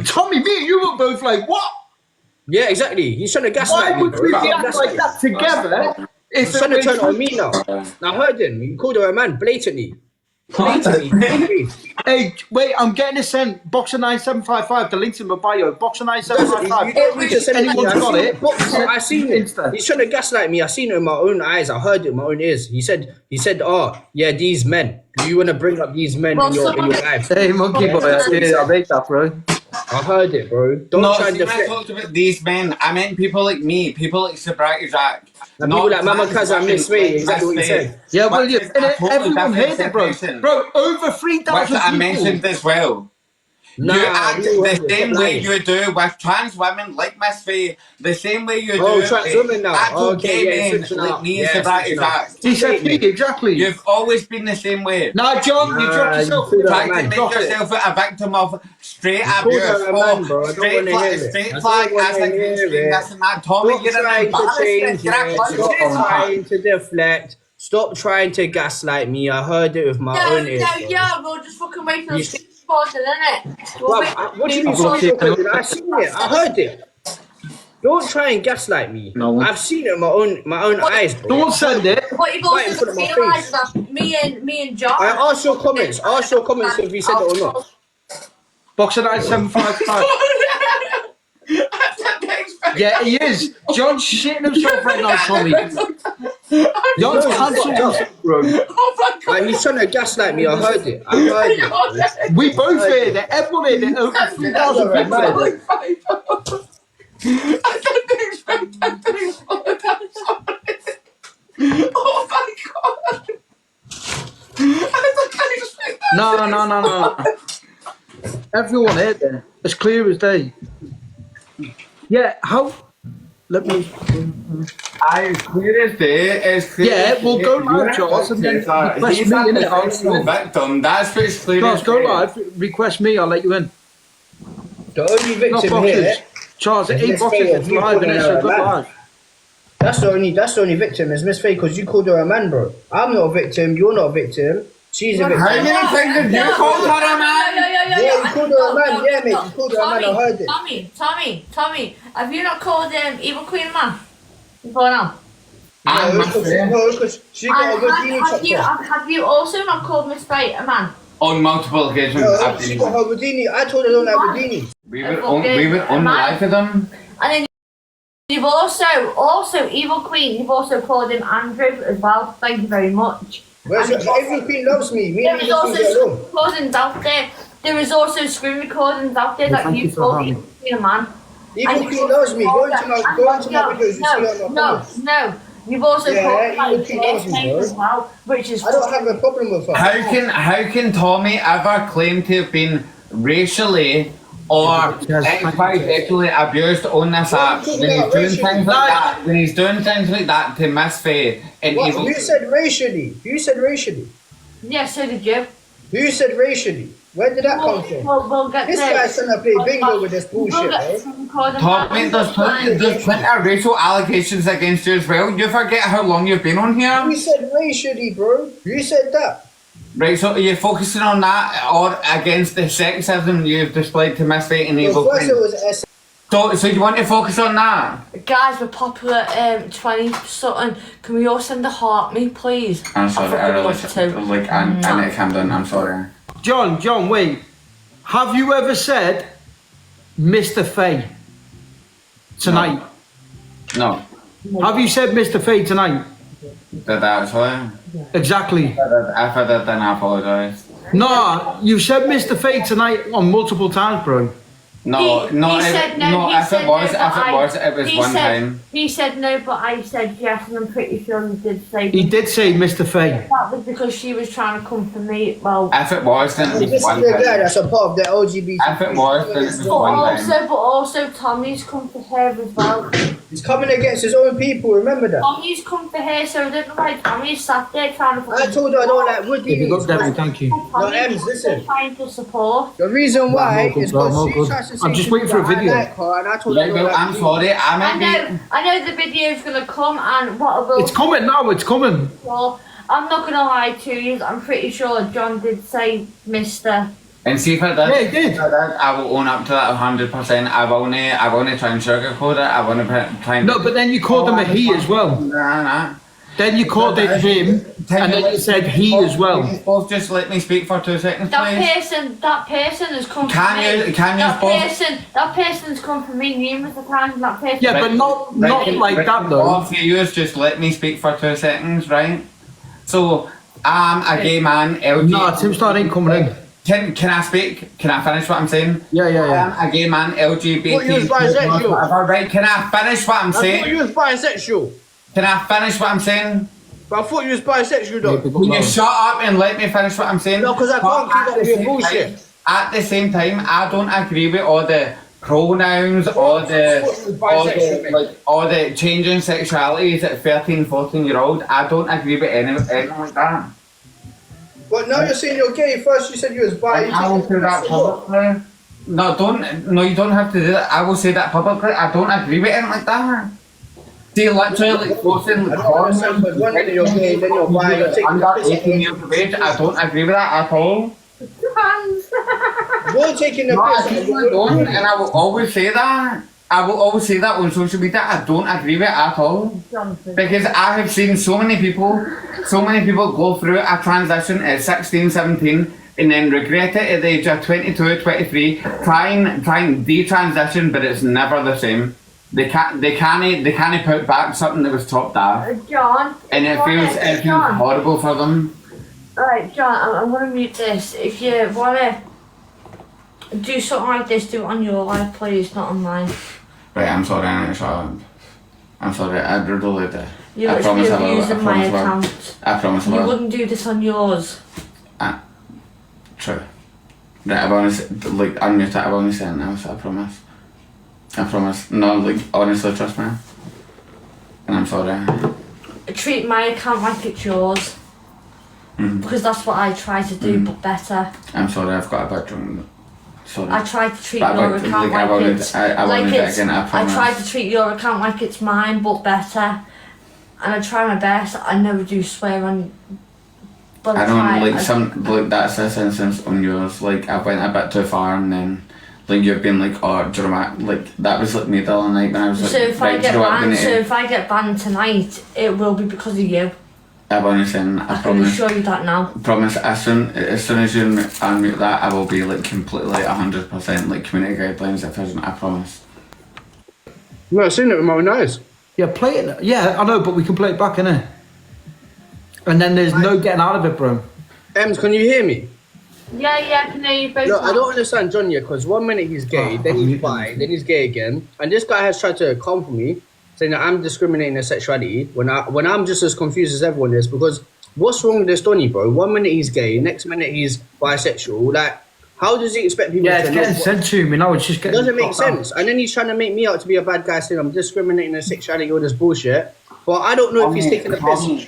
Speaker 5: Tommy, me and you were both like, what?
Speaker 4: Yeah, exactly. He's trying to gaslight
Speaker 5: Why
Speaker 4: me,
Speaker 5: would
Speaker 4: bro.
Speaker 5: we
Speaker 4: He's
Speaker 5: react like that together?
Speaker 4: He's trying to turn it on me now. I heard him. You called her a man blatantly.
Speaker 5: Hey, wait, I'm getting a sent. Boxer 9755. The link's in my bio. Boxer
Speaker 4: You
Speaker 5: 9755.
Speaker 4: don't need to send it to me.
Speaker 5: Anyone's got it?
Speaker 4: I seen it. He's trying to gaslight me. I seen it with my own eyes. I heard it with my own ears. He said, oh, yeah, these men. You want to bring up these men in your life.
Speaker 5: Hey, monkey boy, I'll make that, bro.
Speaker 4: I heard it, bro. Don't try and
Speaker 3: when I
Speaker 4: deflect.
Speaker 3: talked about these men, I meant people like me, people like Sobriety Jack.
Speaker 4: And people like Mama Kaza and Miss Way, exactly what you said.
Speaker 5: Yeah, well,
Speaker 3: Which is a totally
Speaker 5: everyone
Speaker 3: different
Speaker 5: heard it, bro.
Speaker 3: separation.
Speaker 5: Bro, over 3,000
Speaker 3: Which I mentioned as well.
Speaker 4: Nah,
Speaker 3: you act
Speaker 4: you
Speaker 3: the
Speaker 4: heard it.
Speaker 3: same
Speaker 4: Stop
Speaker 3: way
Speaker 4: lying.
Speaker 3: you do with trans women like Miss Faye, the same way you
Speaker 4: Oh,
Speaker 3: do
Speaker 4: trans women now.
Speaker 3: actual
Speaker 4: Okay, yeah,
Speaker 3: gay men
Speaker 4: switching
Speaker 3: like
Speaker 4: up.
Speaker 3: me and
Speaker 4: Yeah,
Speaker 3: Sobriety
Speaker 4: switching up.
Speaker 3: Jack.
Speaker 5: He said me, exactly.
Speaker 3: You've always been the same way.
Speaker 5: Nah, John, you dropped yourself.
Speaker 4: you
Speaker 3: Trying to
Speaker 4: man.
Speaker 3: make
Speaker 5: Drop it.
Speaker 3: yourself a victim of straight
Speaker 4: called
Speaker 3: abuse.
Speaker 4: her a man, bro. I don't
Speaker 3: Straight
Speaker 4: wanna
Speaker 3: flag,
Speaker 4: hear it.
Speaker 3: straight
Speaker 4: I
Speaker 3: flag,
Speaker 4: don't wanna
Speaker 3: as like
Speaker 4: hear
Speaker 3: mainstream,
Speaker 4: it.
Speaker 3: this and that. Tommy,
Speaker 4: Stop
Speaker 3: you're an
Speaker 4: trying to
Speaker 3: embarrassment.
Speaker 4: change
Speaker 3: You're a
Speaker 4: it.
Speaker 3: cunt.
Speaker 4: Stop trying to deflect. Stop trying to gaslight me. I heard it with my own ears. bro.
Speaker 2: We'll just fucking wait for the screen recording, innit?
Speaker 4: Bruv, what do you mean social recording? I seen it. I heard it. Don't try and gaslight me.
Speaker 5: No.
Speaker 4: I've seen it with my own eyes, bro.
Speaker 5: Don't send it.
Speaker 2: But you've
Speaker 4: Right in
Speaker 2: also
Speaker 4: front of my
Speaker 2: realised
Speaker 4: face.
Speaker 2: that me and John.
Speaker 4: I asked your comments. Ask your comments if you said it or not.
Speaker 5: Boxer 9755. Yeah, he is. John's shitting himself right now, Tommy. John's cancelled, bro.
Speaker 4: Like, he's trying to gaslight me. I heard it. I heard it.
Speaker 5: We both heard it. Everyone heard it. Over 3,000 people heard it.
Speaker 3: I didn't expect that to explode. I'm sorry. Oh my god. I didn't expect that.
Speaker 5: No. Everyone heard it. As clear as day. Yeah, how? Let me.
Speaker 3: As clear as day, as clear
Speaker 5: Yeah,
Speaker 3: as
Speaker 5: we'll
Speaker 3: day.
Speaker 5: go live, Charles, and then request me in it.
Speaker 3: I'll victim. That's what's clear
Speaker 5: Charles,
Speaker 3: as
Speaker 5: go
Speaker 3: day.
Speaker 5: live. Request me. I'll let you in.
Speaker 4: The only
Speaker 5: Not
Speaker 4: victim here.
Speaker 5: boxes. Charles, it ain't
Speaker 4: Miss
Speaker 5: boxes.
Speaker 4: Faye,
Speaker 5: It's
Speaker 4: you
Speaker 5: live,
Speaker 4: called
Speaker 5: and it's
Speaker 4: her
Speaker 5: a
Speaker 4: a
Speaker 5: good
Speaker 4: man.
Speaker 5: live.
Speaker 4: That's the only victim is Miss Faye because you called her a man, bro. I'm not a victim. You're not a victim. She's a victim.
Speaker 3: How many times have you called her a man?
Speaker 4: Yeah, you called her a man. Yeah, mate. You called her a man. I heard it.
Speaker 2: Tommy, have you not called Evil Queen a man before now?
Speaker 3: I'm afraid.
Speaker 4: No, because she got a good beanie top.
Speaker 2: Have you also not called Miss Faye a man?
Speaker 3: On multiple occasions,
Speaker 4: No,
Speaker 3: I've
Speaker 4: she
Speaker 3: been.
Speaker 4: got her Houdini. I told her don't have Houdini.
Speaker 3: We were on the live with them.
Speaker 2: And then you've also Evil Queen. You've also called him Andrew as well. Thank you very much.
Speaker 4: Every queen loves me. Me
Speaker 2: There
Speaker 4: and
Speaker 2: is
Speaker 4: me just
Speaker 2: also
Speaker 4: get along.
Speaker 2: recordings out there. There is also screen recordings out there that
Speaker 5: thank
Speaker 2: you
Speaker 5: you for
Speaker 2: called
Speaker 5: having
Speaker 2: Evil Queen a man.
Speaker 4: Evil queen loves me. Go into my videos. You see her on my comments.
Speaker 2: No. You've also
Speaker 4: Yeah,
Speaker 2: called
Speaker 4: Evil Queen loves me, bro.
Speaker 2: as well, which is
Speaker 4: I don't have a problem with her.
Speaker 3: How can Tommy ever claim to have been racially or sexually abused on this app when he's doing things like that? When he's doing things like that to Miss Faye and
Speaker 4: What?
Speaker 3: Evil.
Speaker 4: You said racially. You said racially.
Speaker 2: Yeah, so did you.
Speaker 4: You said racially. Where did that come from?
Speaker 2: We'll get
Speaker 4: This
Speaker 2: there.
Speaker 4: guy's trying to play bingo with this bullshit,
Speaker 2: We'll get
Speaker 4: bro.
Speaker 2: some recordings
Speaker 3: Tommy,
Speaker 2: out.
Speaker 3: there's plenty of racial allegations against you as well. You forget how long you've been on here?
Speaker 4: You said racially, bro. You said that.
Speaker 3: Right, so are you focusing on that or against the sexism you've displayed to Miss Faye and Evil
Speaker 4: Well, first it
Speaker 3: Queen?
Speaker 4: was S.
Speaker 3: So you want to focus on that?
Speaker 2: Guys, we're popular 20 something. Can we all send a heart me, please?
Speaker 3: I'm sorry, I really
Speaker 2: love to.
Speaker 3: I need to calm down, I'm sorry.
Speaker 5: John, wait. Have you ever said Mr. Faye tonight?
Speaker 3: No.
Speaker 5: Have you said Mr. Faye tonight?
Speaker 3: Did I actually?
Speaker 5: Exactly.
Speaker 3: If I did, then I apologise.
Speaker 5: No, you've said Mr. Fate tonight on multiple times, bro.
Speaker 3: No,
Speaker 2: he said no.
Speaker 3: If it was one time.
Speaker 2: He said no, but I said yes, and I'm pretty sure he did say.
Speaker 5: He did say Mr. Fate.
Speaker 2: That was because she was trying to come for me. Well,
Speaker 3: If it was, then it was
Speaker 4: This is
Speaker 3: one
Speaker 4: the guy
Speaker 3: time.
Speaker 4: that's a part of the LGBT.
Speaker 3: If it was, then it was
Speaker 2: but
Speaker 3: one time.
Speaker 2: also Tommy's come for her as well.
Speaker 4: He's coming against his own people, remember that?
Speaker 2: Tommy's come for her, so I don't know why Tommy's sat there trying to.
Speaker 4: I told her I don't like wood
Speaker 5: If you got Devin, thank you.
Speaker 4: No, Ems, listen.
Speaker 2: Trying to support.
Speaker 4: The reason why
Speaker 5: No,
Speaker 4: is
Speaker 5: no,
Speaker 4: because
Speaker 5: no,
Speaker 4: she
Speaker 5: good.
Speaker 4: tries to say
Speaker 5: I'm just
Speaker 4: to
Speaker 5: waiting
Speaker 4: me
Speaker 5: for a
Speaker 4: that
Speaker 5: video.
Speaker 4: I like her, and I told her I
Speaker 3: Right,
Speaker 4: don't
Speaker 3: well,
Speaker 4: like
Speaker 3: I'm
Speaker 4: you.
Speaker 3: sorry.
Speaker 2: I know the video's gonna come, and what I will.
Speaker 5: It's coming now, it's coming.
Speaker 2: Well, I'm not gonna lie to you. I'm pretty sure John did say Mr.
Speaker 3: And see if I did.
Speaker 5: Yeah, he did.
Speaker 3: If I did, I will own up to that 100%. I won't try and sugarcoat it. I won't try and.
Speaker 5: No, but then you called him a he as well.
Speaker 3: Nah.
Speaker 5: Then you called it him, and then you said he as well.
Speaker 3: Can you both just let me speak for 2 seconds, please?
Speaker 2: That person has come for me. That person's come for me numerous times. That person.
Speaker 5: Yeah, but not like that though.
Speaker 3: All of you just let me speak for 2 seconds, right? So, I'm a gay man, LGBT.
Speaker 5: No, Tim Star ain't coming in.
Speaker 3: Can I speak? Can I finish what I'm saying?
Speaker 5: Yeah.
Speaker 3: I'm a gay man, LGBT.
Speaker 4: Thought you was bisexual.
Speaker 3: Whatever, right? Can I finish what I'm
Speaker 4: I thought
Speaker 3: saying?
Speaker 4: you was bisexual.
Speaker 3: Can I finish what I'm saying?
Speaker 4: But I thought you was bisexual though.
Speaker 3: Can you shut up and let me finish what I'm saying?
Speaker 4: No, because I can't keep up with your bullshit.
Speaker 3: At the same time, I don't agree with all the pronouns, all the changing sexualities at 13, 14-year-old. I don't agree with anything like that.
Speaker 4: But now you're saying you're gay. First you said you was bi.
Speaker 3: I will say that publicly. No, you don't have to do that. I will say that publicly. I don't agree with anything like that. See, literally, like, posting
Speaker 4: I don't understand, but one minute you're gay, then you're bi, you're taking the
Speaker 3: under
Speaker 4: piss.
Speaker 3: 18 years of age. I don't agree with that at all.
Speaker 4: You're taking the
Speaker 3: No, I
Speaker 4: piss.
Speaker 3: truly don't, and I will always say that. I will always say that on social media. I don't agree with it at all. Because I have seen so many people go through a transition at 16, 17, and then regret it at the age of 22, 23, try and detransition, but it's never the same. They can't put back something that was chopped off.
Speaker 2: John.
Speaker 3: And it feels horrible for them.
Speaker 2: Alright, John, I'm gonna mute this. If you wanna do something like this, do it on your live, please, not on mine.
Speaker 3: Right, I'm sorry, I'm sorry. I'm sorry, I really did.
Speaker 2: You're
Speaker 3: I promise I
Speaker 2: literally
Speaker 3: will.
Speaker 2: using my account.
Speaker 3: I promise I
Speaker 2: You
Speaker 3: will.
Speaker 2: wouldn't do this on yours.
Speaker 3: True. Right, I've honestly, like, unmute it, I've only said it now, so I promise. I promise. No, like, honestly, trust me. And I'm sorry.
Speaker 2: Treat my account like it's yours. Because that's what I try to do, but better.
Speaker 3: I'm sorry, I've got a bit drunk. Sorry.
Speaker 2: I try to treat
Speaker 3: But
Speaker 2: your account like it's
Speaker 3: I
Speaker 2: like
Speaker 3: wanted it
Speaker 2: it's.
Speaker 3: again, I
Speaker 2: I
Speaker 3: promise.
Speaker 2: try to treat your account like it's mine, but better. And I try my best. I never do swear on. But
Speaker 3: I
Speaker 2: try.
Speaker 3: don't, like, that's this instance on yours, like, I went a bit too far and then, like, you've been like, oh, do you know what, like, that was like me the other night when I was like,
Speaker 2: So if I
Speaker 3: right,
Speaker 2: get
Speaker 3: do you know what,
Speaker 2: banned, if I get banned tonight, it will be because of you.
Speaker 3: I've only said,
Speaker 2: I can
Speaker 3: promise.
Speaker 2: assure you that now.
Speaker 3: Promise, as soon as you unmute that, I will be like completely 100% like community guidelines if isn't. I promise.
Speaker 4: No, I've seen it with my own eyes.
Speaker 5: Yeah, play it. Yeah, I know, but we can play it back, innit? And then there's no getting out of it, bro.
Speaker 4: Ems, can you hear me?
Speaker 2: Yeah, I can hear you both.
Speaker 4: No, I don't understand John yet, because one minute he's gay, then he's bi, then he's gay again, and this guy has tried to come for me, saying that I'm discriminating against sexuality when I'm just as confused as everyone is. Because what's wrong with this Donny, bro? One minute he's gay, next minute he's bisexual. Like, how does he expect people
Speaker 5: Yeah,
Speaker 4: to
Speaker 5: it's
Speaker 4: know?
Speaker 5: getting sent to me now. It's just
Speaker 4: It
Speaker 5: getting.
Speaker 4: doesn't make sense. And then he's trying to make me out to be a bad guy, saying I'm discriminating against sexuality, all this bullshit. But I don't know if he's taking the piss.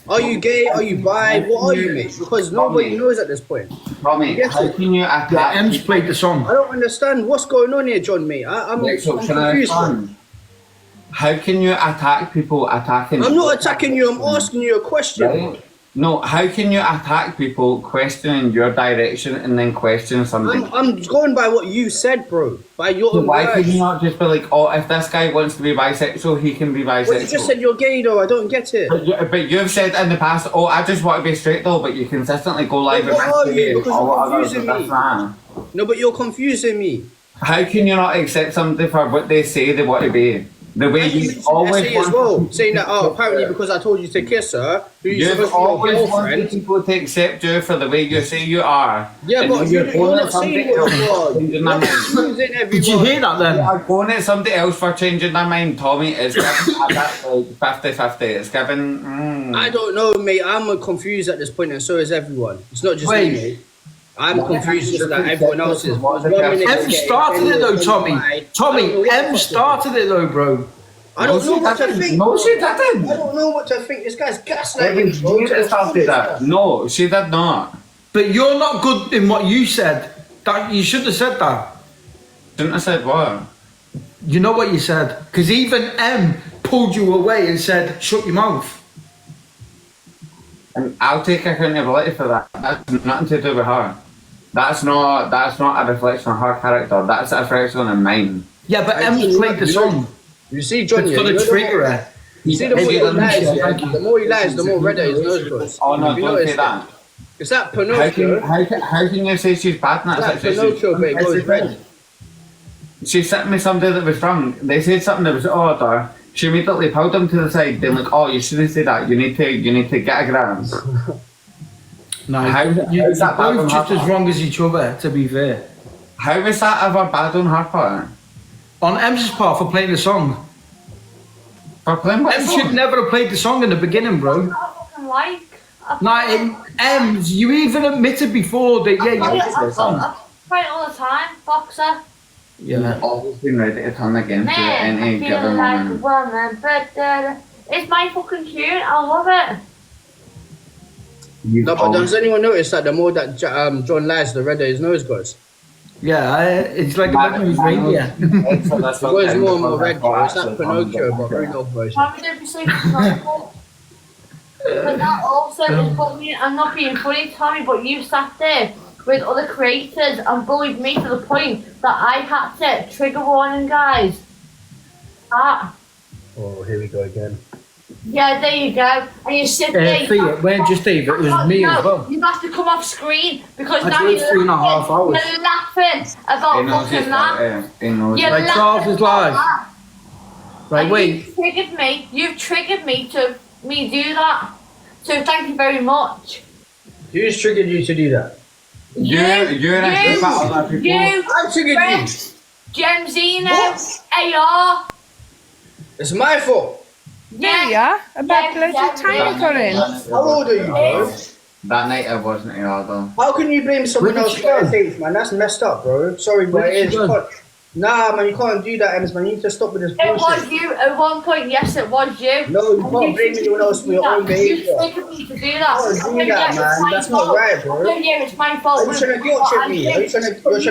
Speaker 4: Are you gay? Are you bi? What are you, mate? Because nobody knows at this point.
Speaker 3: Tommy,
Speaker 4: Yes,
Speaker 3: how can you
Speaker 5: Yeah,
Speaker 3: attack?
Speaker 5: M's played the song.
Speaker 4: I don't understand what's going on here, John, mate. I'm
Speaker 3: Like, so can I
Speaker 4: confused.
Speaker 3: respond? How can you attack people attacking?
Speaker 4: I'm not attacking you. I'm asking you a question.
Speaker 3: Right? No, how can you attack people questioning your direction and then question somebody?
Speaker 4: I'm going by what you said, bro. By your
Speaker 3: So
Speaker 4: own
Speaker 3: why
Speaker 4: words.
Speaker 3: could you not just be like, oh, if this guy wants to be bisexual, he can be bisexual?
Speaker 4: Well, you just said you're gay, though. I don't get it.
Speaker 3: But you've said in the past, oh, I just want to be straight though, but you consistently go live
Speaker 4: But what are you? Because you're
Speaker 3: others
Speaker 4: confusing
Speaker 3: with
Speaker 4: me.
Speaker 3: this man.
Speaker 4: No, but you're confusing me.
Speaker 3: How can you not accept somebody for what they say they want to be? The way you always
Speaker 4: as well, saying that, oh, apparently because I told you to kiss her,
Speaker 3: you've always wanted people to accept you for the way you say you are.
Speaker 4: Yeah, but you're not saying what you are.
Speaker 5: Did you hear that then?
Speaker 3: I'm going at somebody else for changing their mind, Tommy. It's given like 50-50. It's given.
Speaker 4: I don't know, mate. I'm confused at this point, and so is everyone. It's not just me, mate. I'm confused just like everyone else is.
Speaker 5: M started it though, Tommy. Tommy, M started it though, bro.
Speaker 4: I don't know what to think.
Speaker 3: No, she didn't.
Speaker 4: I don't know what to think. This guy's gaslighting.
Speaker 3: She started that. No, she did not.
Speaker 5: But you're not good in what you said. That you should have said that.
Speaker 3: Shouldn't have said what?
Speaker 5: You know what you said, because even M pulled you away and said, "Shut your mouth."
Speaker 3: And I'll take accountability for that. That's nothing to do with her. That's not a reflection on her character. That's a reflection on mine.
Speaker 5: Yeah, but M played the song.
Speaker 4: You see, Johnny,
Speaker 5: for the trigger.
Speaker 4: You see, the more he lies, the more he lies, the more redder his nose goes.
Speaker 3: Oh no, don't say that.
Speaker 4: Is that Pinocchio?
Speaker 3: How can you say she's bad in that situation?
Speaker 4: Pinocchio, but it goes red.
Speaker 3: She sat me somebody that was drunk. They said something that was odd. She immediately pulled them to the side. They're like, "Oh, you shouldn't say that. You need to get a gram."
Speaker 5: No, you're both just as wrong as each other. To be fair,
Speaker 3: how was that ever bad on her part?
Speaker 5: On M's part for playing the song.
Speaker 3: For playing what
Speaker 5: M
Speaker 3: song?
Speaker 5: should never have played the song in the beginning, bro. No, M's. You even admitted before that. Yeah, you played the song.
Speaker 2: I play it all the time, Boxer.
Speaker 5: Yeah.
Speaker 3: You've always been ready to turn against you at any given moment.
Speaker 2: Woman, but it's my fucking tune. I love it.
Speaker 4: No, but does anyone notice that the more that John lies, the redder his nose goes?
Speaker 5: Yeah, it's like a Japanese reindeer.
Speaker 4: It goes more and more red. It's not Pinocchio, but very no version.
Speaker 2: Tommy, don't be so Pinocchio. But that also is bullying. I'm not being funny, Tommy, but you sat there with other creators and bullied me to the point that I had to trigger warning, guys.
Speaker 4: Oh, here we go again.
Speaker 2: Yeah, there you go. And you sit there.
Speaker 5: It weren't just Steve, it was me as well.
Speaker 2: You have to come off screen because now
Speaker 5: you're 3.5 hours.
Speaker 2: You're laughing about fucking that. You're
Speaker 5: like Charles is live. Right,
Speaker 2: and
Speaker 5: wait.
Speaker 2: You've triggered me to do that. So thank you very much.
Speaker 4: Who's triggered you to do that?
Speaker 2: You
Speaker 4: I triggered you.
Speaker 2: Gemzino, AR.
Speaker 4: It's my fault.
Speaker 6: Yeah, about bloody tiny Corin.
Speaker 4: How old are you, bro?
Speaker 3: That night I wasn't here, though.
Speaker 4: How can you blame someone else for things, man? That's messed up, bro. Sorry, but it is. Nah, man, you can't do that, Ems, man. You need to stop with this bullshit.
Speaker 2: It was you. At one point, yes, it was you.
Speaker 4: No, you can't blame anyone else for your own behaviour.
Speaker 2: You triggered me to do that.
Speaker 4: You can't do that, man. That's not right, bro.
Speaker 2: No, yeah, it's my fault.
Speaker 4: Are you trying to guilt trip me? You're trying to guilt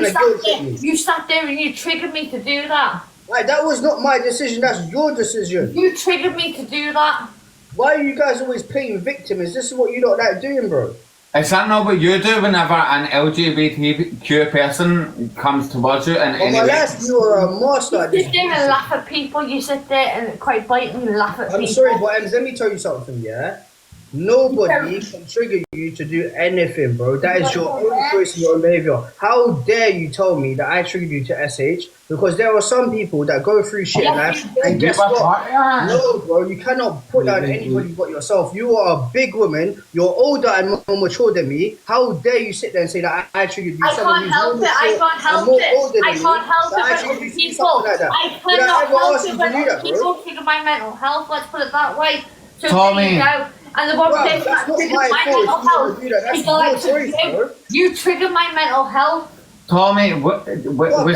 Speaker 4: trip me?
Speaker 2: You sat there and you triggered me to do that.
Speaker 4: Like, that was not my decision. That's your decision.
Speaker 2: You triggered me to do that.
Speaker 4: Why are you guys always playing victim? Is this what you don't like doing, bro?
Speaker 3: Is that not what you do whenever an LGBTQ person comes towards you and
Speaker 4: On my last, you were a master.
Speaker 2: You sit there and laugh at people. You sit there and quite blatantly laugh at people.
Speaker 4: I'm sorry, but Ems, let me tell you something, yeah? Nobody can trigger you to do anything, bro. That is your own choice and your own behavior. How dare you tell me that I triggered you to SH? Because there are some people that go through shit in life, and guess what? No, bro, you cannot put down anybody but yourself. You are a big woman. You're older and more mature than me. How dare you sit there and say that I triggered you?
Speaker 2: I can't help it. I can't help it. I can't help it when other people. I cannot help it when other people trigger my mental health. Let's put it that way. So
Speaker 3: Tommy.
Speaker 2: there you go. And the one thing that triggers my mental health is like you trigger my mental health.
Speaker 3: Tommy, was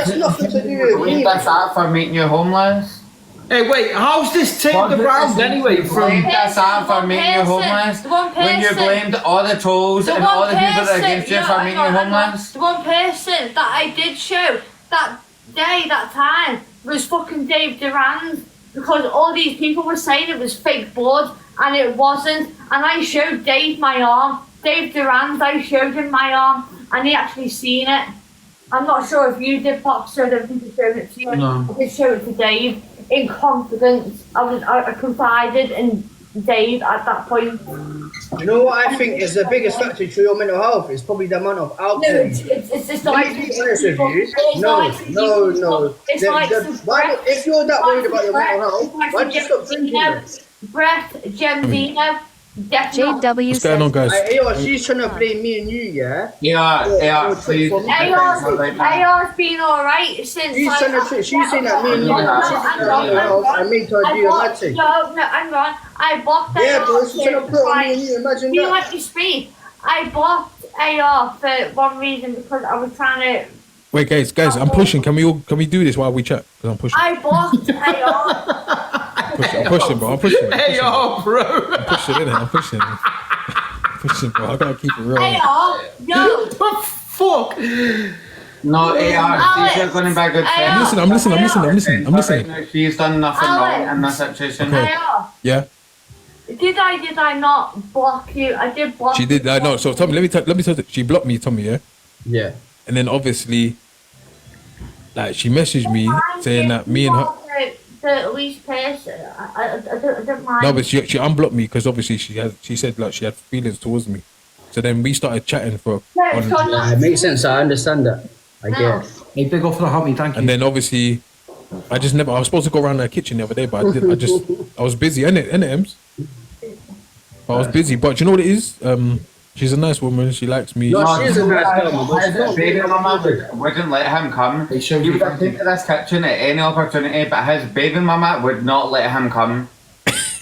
Speaker 4: that's nothing to do with me.
Speaker 3: this out for making you homeless?
Speaker 5: Hey, wait, how's this turned around anyway?
Speaker 3: From this out for making you homeless? When you blamed all the trolls and all the people that are against you for making you homeless?
Speaker 2: The one person that I did show that day, that time, was fucking Dave Durand. Because all these people were saying it was fake blood, and it wasn't. And I showed Dave my arm. Dave Durand, I showed him my arm, and he actually seen it. I'm not sure if you did, Boxer. I don't think I showed it to you.
Speaker 5: No.
Speaker 2: I did show it to Dave in confidence. I confided in days at that point.
Speaker 4: You know what I think is the biggest factor to your mental health is probably the amount of alcohol.
Speaker 2: No, it's just
Speaker 4: Can I be honest with you? No.
Speaker 2: It's like
Speaker 4: If you're that worried about your mental health, why don't you stop drinking then?
Speaker 2: Brett, Gemzino, definitely.
Speaker 7: JW
Speaker 8: What's going on, guys?
Speaker 4: Hey, yo, she's trying to blame me and you, yeah?
Speaker 3: Yeah, please.
Speaker 2: AR's been alright since.
Speaker 4: She's saying that me and you I made her do a mad thing.
Speaker 2: No, hang on. I bought AR.
Speaker 4: Yeah, bro, she's trying to put on me and you, imagine
Speaker 2: You
Speaker 4: that.
Speaker 2: let me speak. I bought AR for one reason because I was trying to.
Speaker 8: Wait, guys, I'm pushing. Can we do this while we chat? Because I'm pushing.
Speaker 2: I bought AR.
Speaker 8: I'm pushing, bro. I'm pushing.
Speaker 5: Hey, bro.
Speaker 8: I'm pushing, innit? I'm pushing. Pushing, bro. I gotta keep it real.
Speaker 2: AR, yo.
Speaker 5: The fuck?
Speaker 3: No, AR, she's going to be a good friend.
Speaker 8: I'm listening.
Speaker 3: No, she's done nothing wrong in this situation.
Speaker 8: Okay.
Speaker 2: AR.
Speaker 8: Yeah.
Speaker 2: Did I not block you? I did block
Speaker 8: She did.
Speaker 2: you.
Speaker 8: No. So Tommy, let me tell you. She blocked me, Tommy. Yeah.
Speaker 4: Yeah.
Speaker 8: And then obviously, like, she messaged me saying that me and her.
Speaker 2: The least person. I don't mind.
Speaker 8: No, but she unblocked me because obviously she said like she had feelings towards me. So then we started chatting for.
Speaker 4: Yeah, it makes sense. I understand that. I guess.
Speaker 5: Hey, big off for the homie, thank you.
Speaker 8: And then obviously, I was supposed to go around her kitchen the other day, but I was busy, innit, Ems? But I was busy. But you know what it is? She's a nice woman. She likes me.
Speaker 4: No, she's a nice girl.
Speaker 3: Baby mama wouldn't let him come. He would have taken to this kitchen at any opportunity, but his baby mama would not let him come.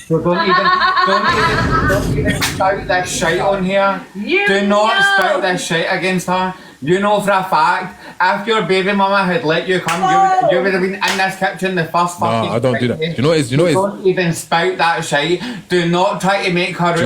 Speaker 3: So don't even spout this shite on here. Do not spout this shite against her. You know for a fact, if your baby mama had let you come, you would have been in this kitchen the first fucking.
Speaker 8: No, I don't do that. Do you know what it is?
Speaker 3: Don't even spout that shite. Do not try to make her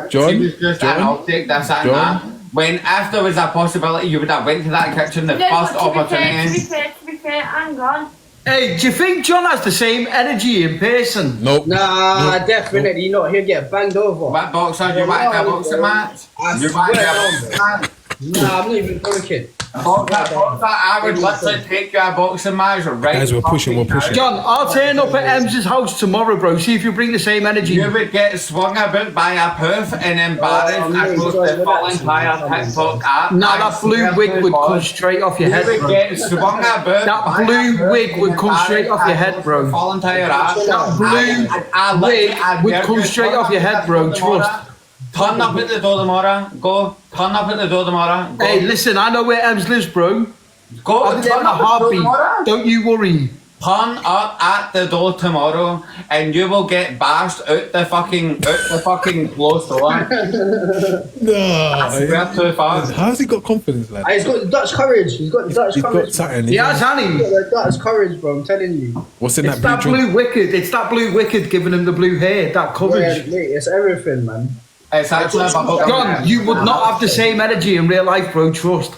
Speaker 8: John,
Speaker 3: she was just an object, this and that. When if there was a possibility, you would have went to that kitchen the first opportunity.
Speaker 2: To be fair, hang on.
Speaker 5: Hey, do you think John has the same energy in person?
Speaker 8: Nope.
Speaker 4: Nah, definitely not. He'll get banged over.
Speaker 3: What boxer? You want to boxing match? You want to boxing match?
Speaker 4: Nah, I'm not even joking.
Speaker 3: I would literally take you a boxing match right.
Speaker 8: Guys, we're pushing.
Speaker 5: John, I'll turn up at Ems's house tomorrow, bro. See if you bring the same energy.
Speaker 3: You would get swung about by a poof and embarrassed across the full entire TikTok app.
Speaker 5: Nah, that blue wig would come straight off your head,
Speaker 3: You would
Speaker 5: bro.
Speaker 3: get swung about.
Speaker 5: That blue wig would come straight off your head, bro.
Speaker 3: Full entire app.
Speaker 5: That blue wig would come straight off your head, bro. Trust.
Speaker 3: Turn up at the door tomorrow. Go. Turn up at the door tomorrow. Go.
Speaker 5: Hey, listen, I know where Ems lives, bro.
Speaker 3: Go.
Speaker 5: I'll be there in a heartbeat. Don't you worry.
Speaker 3: Turn up at the door tomorrow, and you will get bashed out the fucking closed door. We're too far.
Speaker 8: How's he got confidence like that?
Speaker 4: He's got Dutch courage. He's got Dutch
Speaker 8: He's
Speaker 4: courage.
Speaker 8: got something.
Speaker 5: He has, hasn't he?
Speaker 4: He's got Dutch courage, bro. I'm telling you.
Speaker 8: What's in
Speaker 5: It's
Speaker 8: that
Speaker 5: that
Speaker 8: blue drink?
Speaker 5: blue wicked. It's that blue wicked giving him the blue hair, that
Speaker 4: Yeah,
Speaker 5: courage.
Speaker 4: mate, it's everything, man.
Speaker 3: It's actually about
Speaker 5: John, you would not have the same energy in real life, bro. Trust.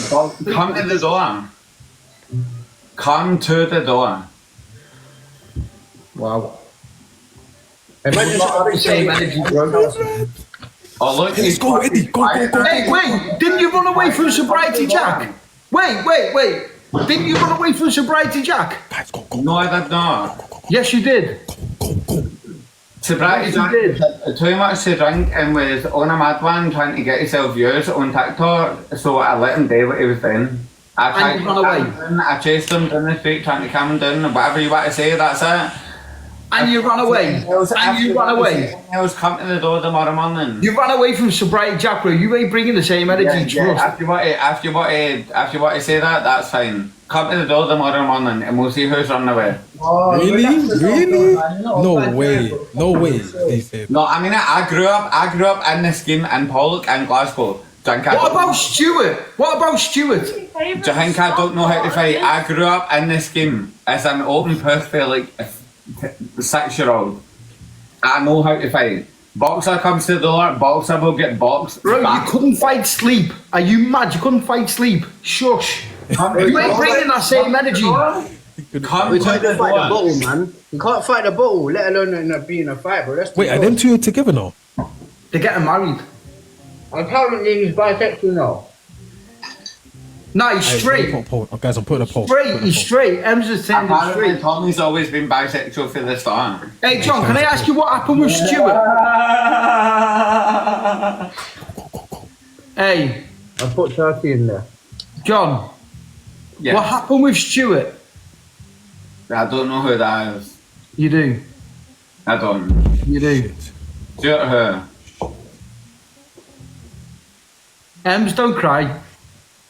Speaker 3: Come to the door. Come to the door.
Speaker 5: Wow.
Speaker 4: Imagine
Speaker 5: The same energy, bro.
Speaker 3: Oh look,
Speaker 8: Let's go, Eddie. Go.
Speaker 5: Hey, wait! Didn't you run away from sobriety, Jack? Wait! Didn't you run away from sobriety, Jack?
Speaker 8: Guys, go.
Speaker 3: No, I did not.
Speaker 5: Yes, you did.
Speaker 8: Go.
Speaker 3: Sobriety
Speaker 5: Yes,
Speaker 3: drank too much to drink and was on a mad one trying to get himself views on TikTok, so I let him do what he was doing.
Speaker 5: And you run away.
Speaker 3: I chased him down the street trying to calm him down, whatever you want to say, that's it.
Speaker 5: And you ran away.
Speaker 3: I was coming to the door tomorrow morning.
Speaker 5: You ran away from sobriety, Jack, bro. You ain't bringing the same energy, trust.
Speaker 3: If you want to say that, that's fine. Come to the door tomorrow morning and we'll see who's running away.
Speaker 8: Really? No way. He said.
Speaker 3: No, I mean I grew up in the scheme in Pollock and Glasgow.
Speaker 5: What about Stuart?
Speaker 3: Do you think I don't know how to fight? I grew up in the scheme as an open puss for like a 6-year-old. I know how to fight. Boxer comes to the door, boxer will get boxed.
Speaker 5: Bro, you couldn't fight sleep. Are you mad? You couldn't fight sleep. Shush. You ain't bringing that same energy.
Speaker 3: Come
Speaker 4: We
Speaker 3: to
Speaker 4: can't
Speaker 3: the
Speaker 4: fight the
Speaker 3: door.
Speaker 4: bottle, man. You can't fight the bottle, let alone end up being a fight, bro. That's
Speaker 8: Wait, are them two together now?
Speaker 5: They're getting married.
Speaker 4: Apparently he's bisexual now.
Speaker 5: No, he's straight.
Speaker 8: Guys, I'm putting a poll.
Speaker 5: Straight, he's straight. Ems is saying he's
Speaker 3: Apparently,
Speaker 5: straight.
Speaker 3: Tommy's always been bisexual for the start.
Speaker 5: Hey, John, can I ask you what happened with Stuart? Hey.
Speaker 4: I put turkey in there.
Speaker 5: John,
Speaker 3: Yeah.
Speaker 5: what happened with Stuart?
Speaker 3: I don't know who that is.
Speaker 5: You do.
Speaker 3: I don't.
Speaker 5: You do.
Speaker 3: Stuart her.
Speaker 5: Ems, don't cry.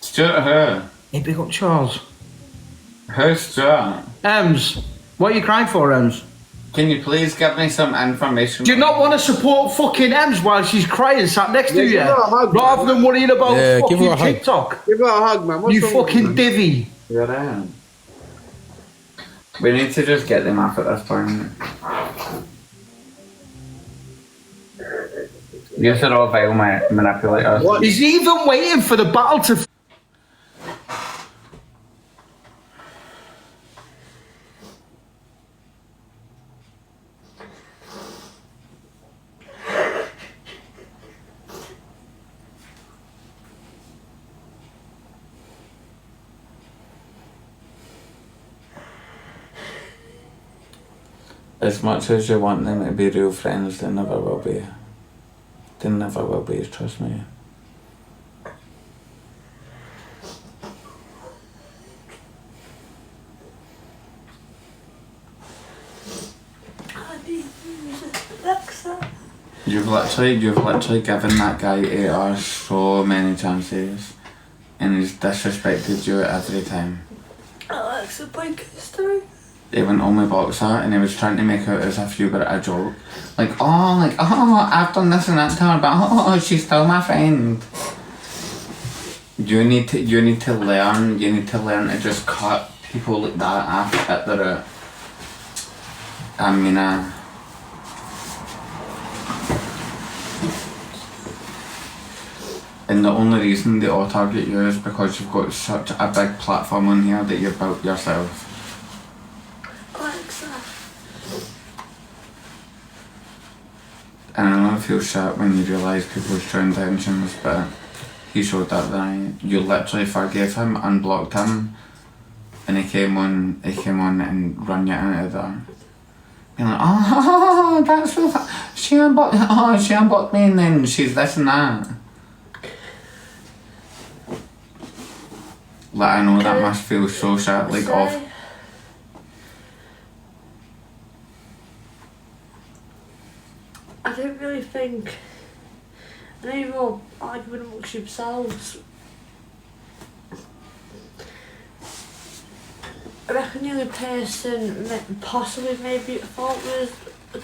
Speaker 3: Stuart her.
Speaker 5: Hey, big up Charles.
Speaker 3: Who's Stuart?
Speaker 5: Ems, what are you crying for, Ems?
Speaker 3: Can you please give me some information?
Speaker 5: Do you not want to support fucking Ems while she's crying sat next to you?
Speaker 4: give her a hug,
Speaker 5: Rather than worrying about
Speaker 8: give her a
Speaker 5: fucking
Speaker 8: hug.
Speaker 5: TikTok.
Speaker 4: Give her a hug, man. What's
Speaker 5: You
Speaker 4: wrong with
Speaker 5: fucking divvy.
Speaker 3: You're right. We need to just get them off at this point. You said all vile manipulators.
Speaker 4: What?
Speaker 5: He's even waiting for the battle to...
Speaker 3: As much as you want them to be real friends, they never will be. They never will be, trust me. You've literally given that guy 8 hours so many chances, and he's disrespected you every time.
Speaker 2: Alexa, break history.
Speaker 3: He went on my boxer and he was trying to make out as if you were a joke. Like, oh, I've done this and that to her, but she's still my friend. You need to learn to just cut people like that off at the root. I mean, and the only reason they all target you is because you've got such a big platform on here that you've built yourself. And I know it feels shit when you realise people's true intentions, but he showed that night. You literally forgave him, unblocked him, and he came on and run you out of there. Being like, oh, that's so she unblocked me, and then she's this and that. Like, I know that must feel so shit, like off.
Speaker 2: I don't really think any more arguing amongst yourselves. I reckon the only person possibly maybe at fault was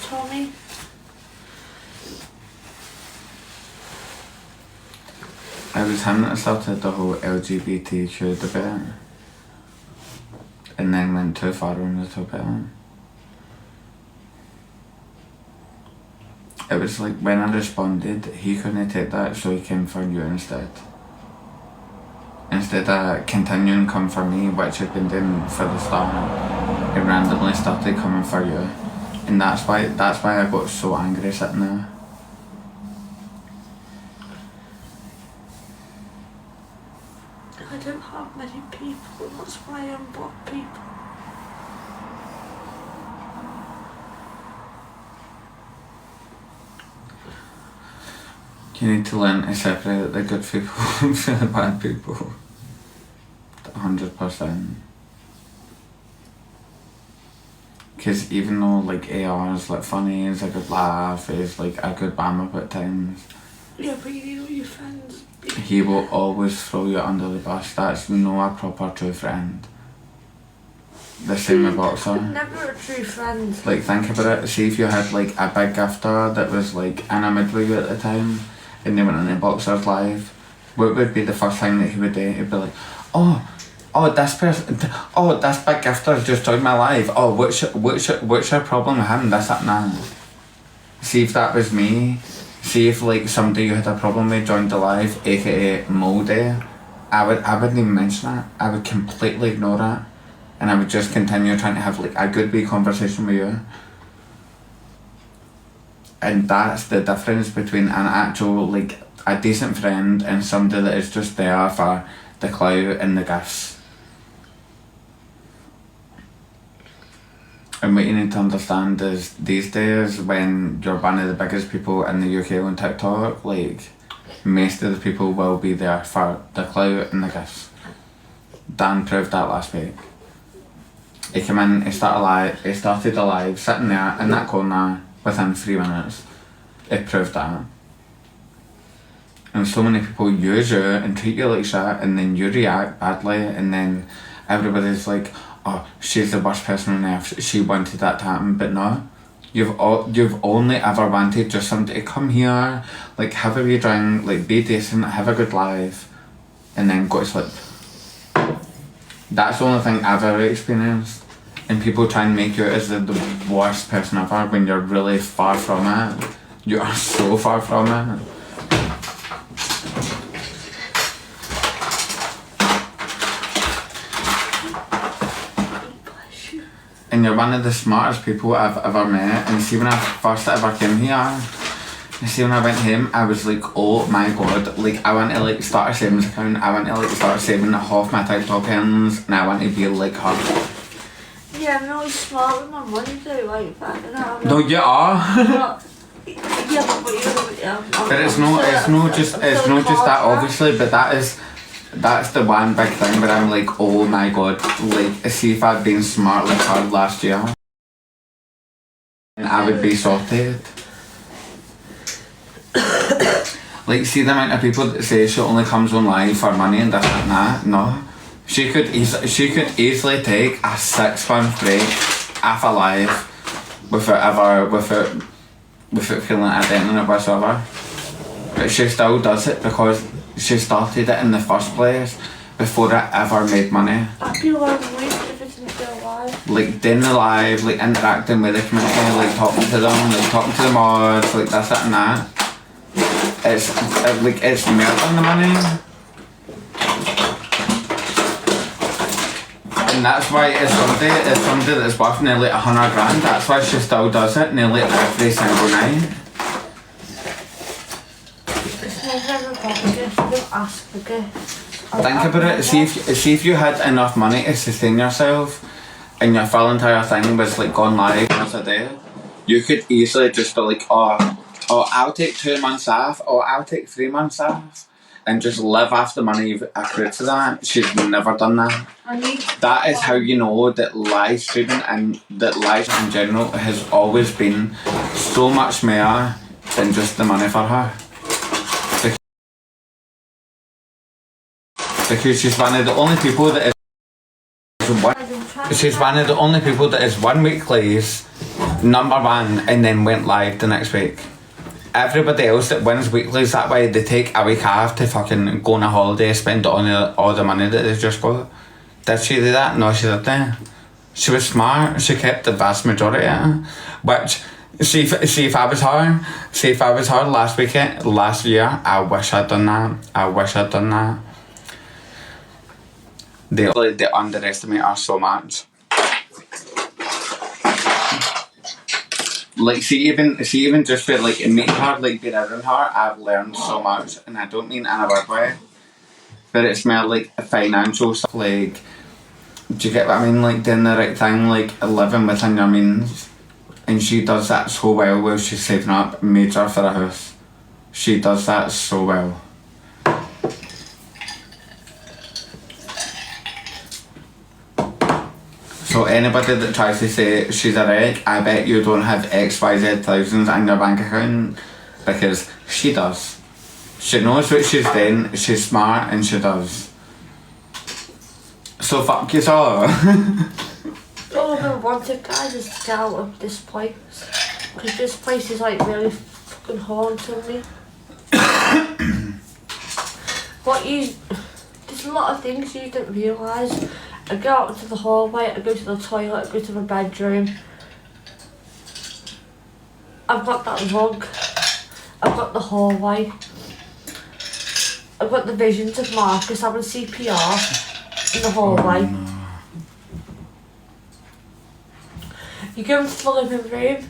Speaker 2: Tommy.
Speaker 3: It was him that started the whole LGBTQ debate, and then went too far on the topic. It was like when I responded, he couldn't take that, so he came for you instead. Instead of continuing come for me, which I'd been doing for the start, he randomly started coming for you, and that's why I got so angry sitting there.
Speaker 2: I don't have many people, and that's why I unblock people.
Speaker 3: You need to learn to separate the good people from the bad people. 100%. Because even though like AR is like funny, is a good laugh, is like a good bam up at times.
Speaker 2: Yeah, but you need all your friends.
Speaker 3: He will always throw you under the bus. That's not a proper true friend. The same with Boxer.
Speaker 2: Never a true friend.
Speaker 3: Like, think about it. See if you had like a big gifter that was like enamored with you at the time, and they went on the Boxer's live. What would be the first thing that he would do? He'd be like, oh, this person, this big gifter's just joined my live. Oh, what's your problem with him? This, that, and that. See if that was me. See if like somebody you had a problem with joined the live, aka Moldy. I wouldn't even mention it. I would completely ignore it, and I would just continue trying to have like a good wee conversation with you. And that's the difference between an actual like a decent friend and somebody that is just there for the clout and the gifts. And what you need to understand is these days when you're one of the biggest people in the UK on TikTok, like most of the people will be there for the clout and the gifts. Dan proved that last week. He came in, he started alive, sitting there in that corner within 3 minutes. It proved that. And so many people use you and treat you like shit, and then you react badly, and then everybody's like, oh, she's the worst person on earth, she wanted that to happen. But no, you've only ever wanted just somebody to come here, like have a wee drink, like be decent, have a good life, and then go to sleep. That's the only thing I've ever experienced. And people try and make you as the worst person ever when you're really far from it. You are so far from it. And you're one of the smartest people I've ever met. And see, when I first ever came here, and see, when I went home, I was like, oh my god, like I want to like start a savings account, I want to like start saving half my TikTok earnings, and I want to be like her.
Speaker 2: Yeah, I'm really smart with my money though, like that.
Speaker 3: No, you are.
Speaker 2: Yeah,
Speaker 3: But it's not just that obviously, but that's the one big thing where I'm like, oh my god, like see if I'd been smart like her last year, and I would be sorted. Like see the amount of people that say she only comes on live for money and this and that. No, she could easily take a 6-month break off a live without feeling identity whatsoever. But she still does it because she started it in the first place before it ever made money.
Speaker 2: I'd be like, if it's still alive.
Speaker 3: Like doing the live, like interacting with the community, like talking to them, like talking to the mods, like this, that and that. It's more than the money. And that's why it's somebody that's worth nearly 100 grand. That's why she still does it nearly every single night. Think about it. See if you had enough money to sustain yourself, and your full entire thing was like gone live once a day, you could easily just be like, oh, I'll take 2 months off, or I'll take 3 months off, and just live off the money you've accrued to that. She's never done that. That is how you know that live streaming and that live in general has always been so much more than just the money for her. Because she's one of the only people that is 1 week plays #1 and then went live the next week. Everybody else that wins weeklies that way, they take a week off to fucking go on a holiday, spend all the money that they've just got. Did she do that? No, she didn't. She was smart. She kept the vast majority of it. Which, see if I was her last year, I wish I'd done that. They underestimate her so much. Like see even just for like meeting her, like being around her, I've learned so much, and I don't mean in a bad way, but it's more like financial stuff. Like, do you get what I mean? Like doing the right thing, like living within your means, and she does that so well while she's saving up major for a house. She does that so well. So anybody that tries to say she's a wreck, I bet you don't have XYZ thousands in your bank account, because she does. She knows what she's doing, she's smart, and she does. So fuck you all.
Speaker 2: All I've ever wanted, guys, is to get out of this place. Because this place is like really fucking haunting me. There's a lot of things you didn't realise. I go out into the hallway, I go to the toilet, I go to the bedroom. I've got that rug, I've got the hallway, I've got the visions of Marcus having CPR in the hallway.
Speaker 3: Oh, no.
Speaker 2: You go into the living room,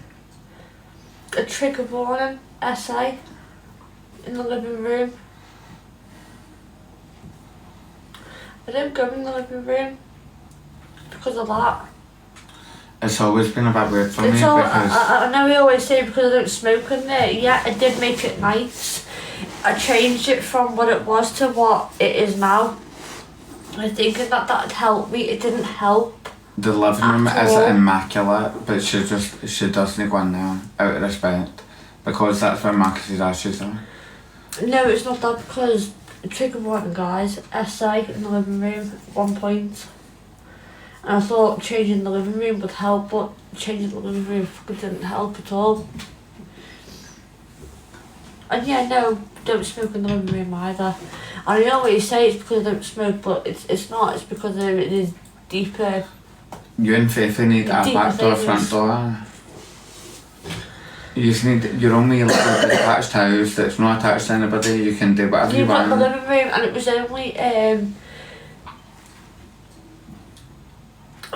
Speaker 2: a trigger warning essay in the living room. I don't go in the living room because of that.
Speaker 3: It's always been a bit weird for me because
Speaker 2: I know we always say because I don't smoke in there. Yeah, I did make it nice. I changed it from what it was to what it is now. I think that that'd help me. It didn't help.
Speaker 3: the living room
Speaker 2: At
Speaker 3: is
Speaker 2: all.
Speaker 3: immaculate, but she doesn't go in there out of respect because that's where Marcus's ashes are.
Speaker 2: No, it's not that because Trigger Warden guys, essay in the living room at one point. And I thought changing the living room would help, but changing the living room fucking didn't help at all. And yeah, no, don't smoke in the living room either. And I always say it's because I don't smoke, but it's not, it's because it is deeper.
Speaker 3: You and Faith need a
Speaker 2: Deep
Speaker 3: back door,
Speaker 2: things.
Speaker 3: front door. You just need your own wee little detached house that's not attached to anybody. You can do whatever you
Speaker 2: You've got the
Speaker 3: want.
Speaker 2: living room and it was only,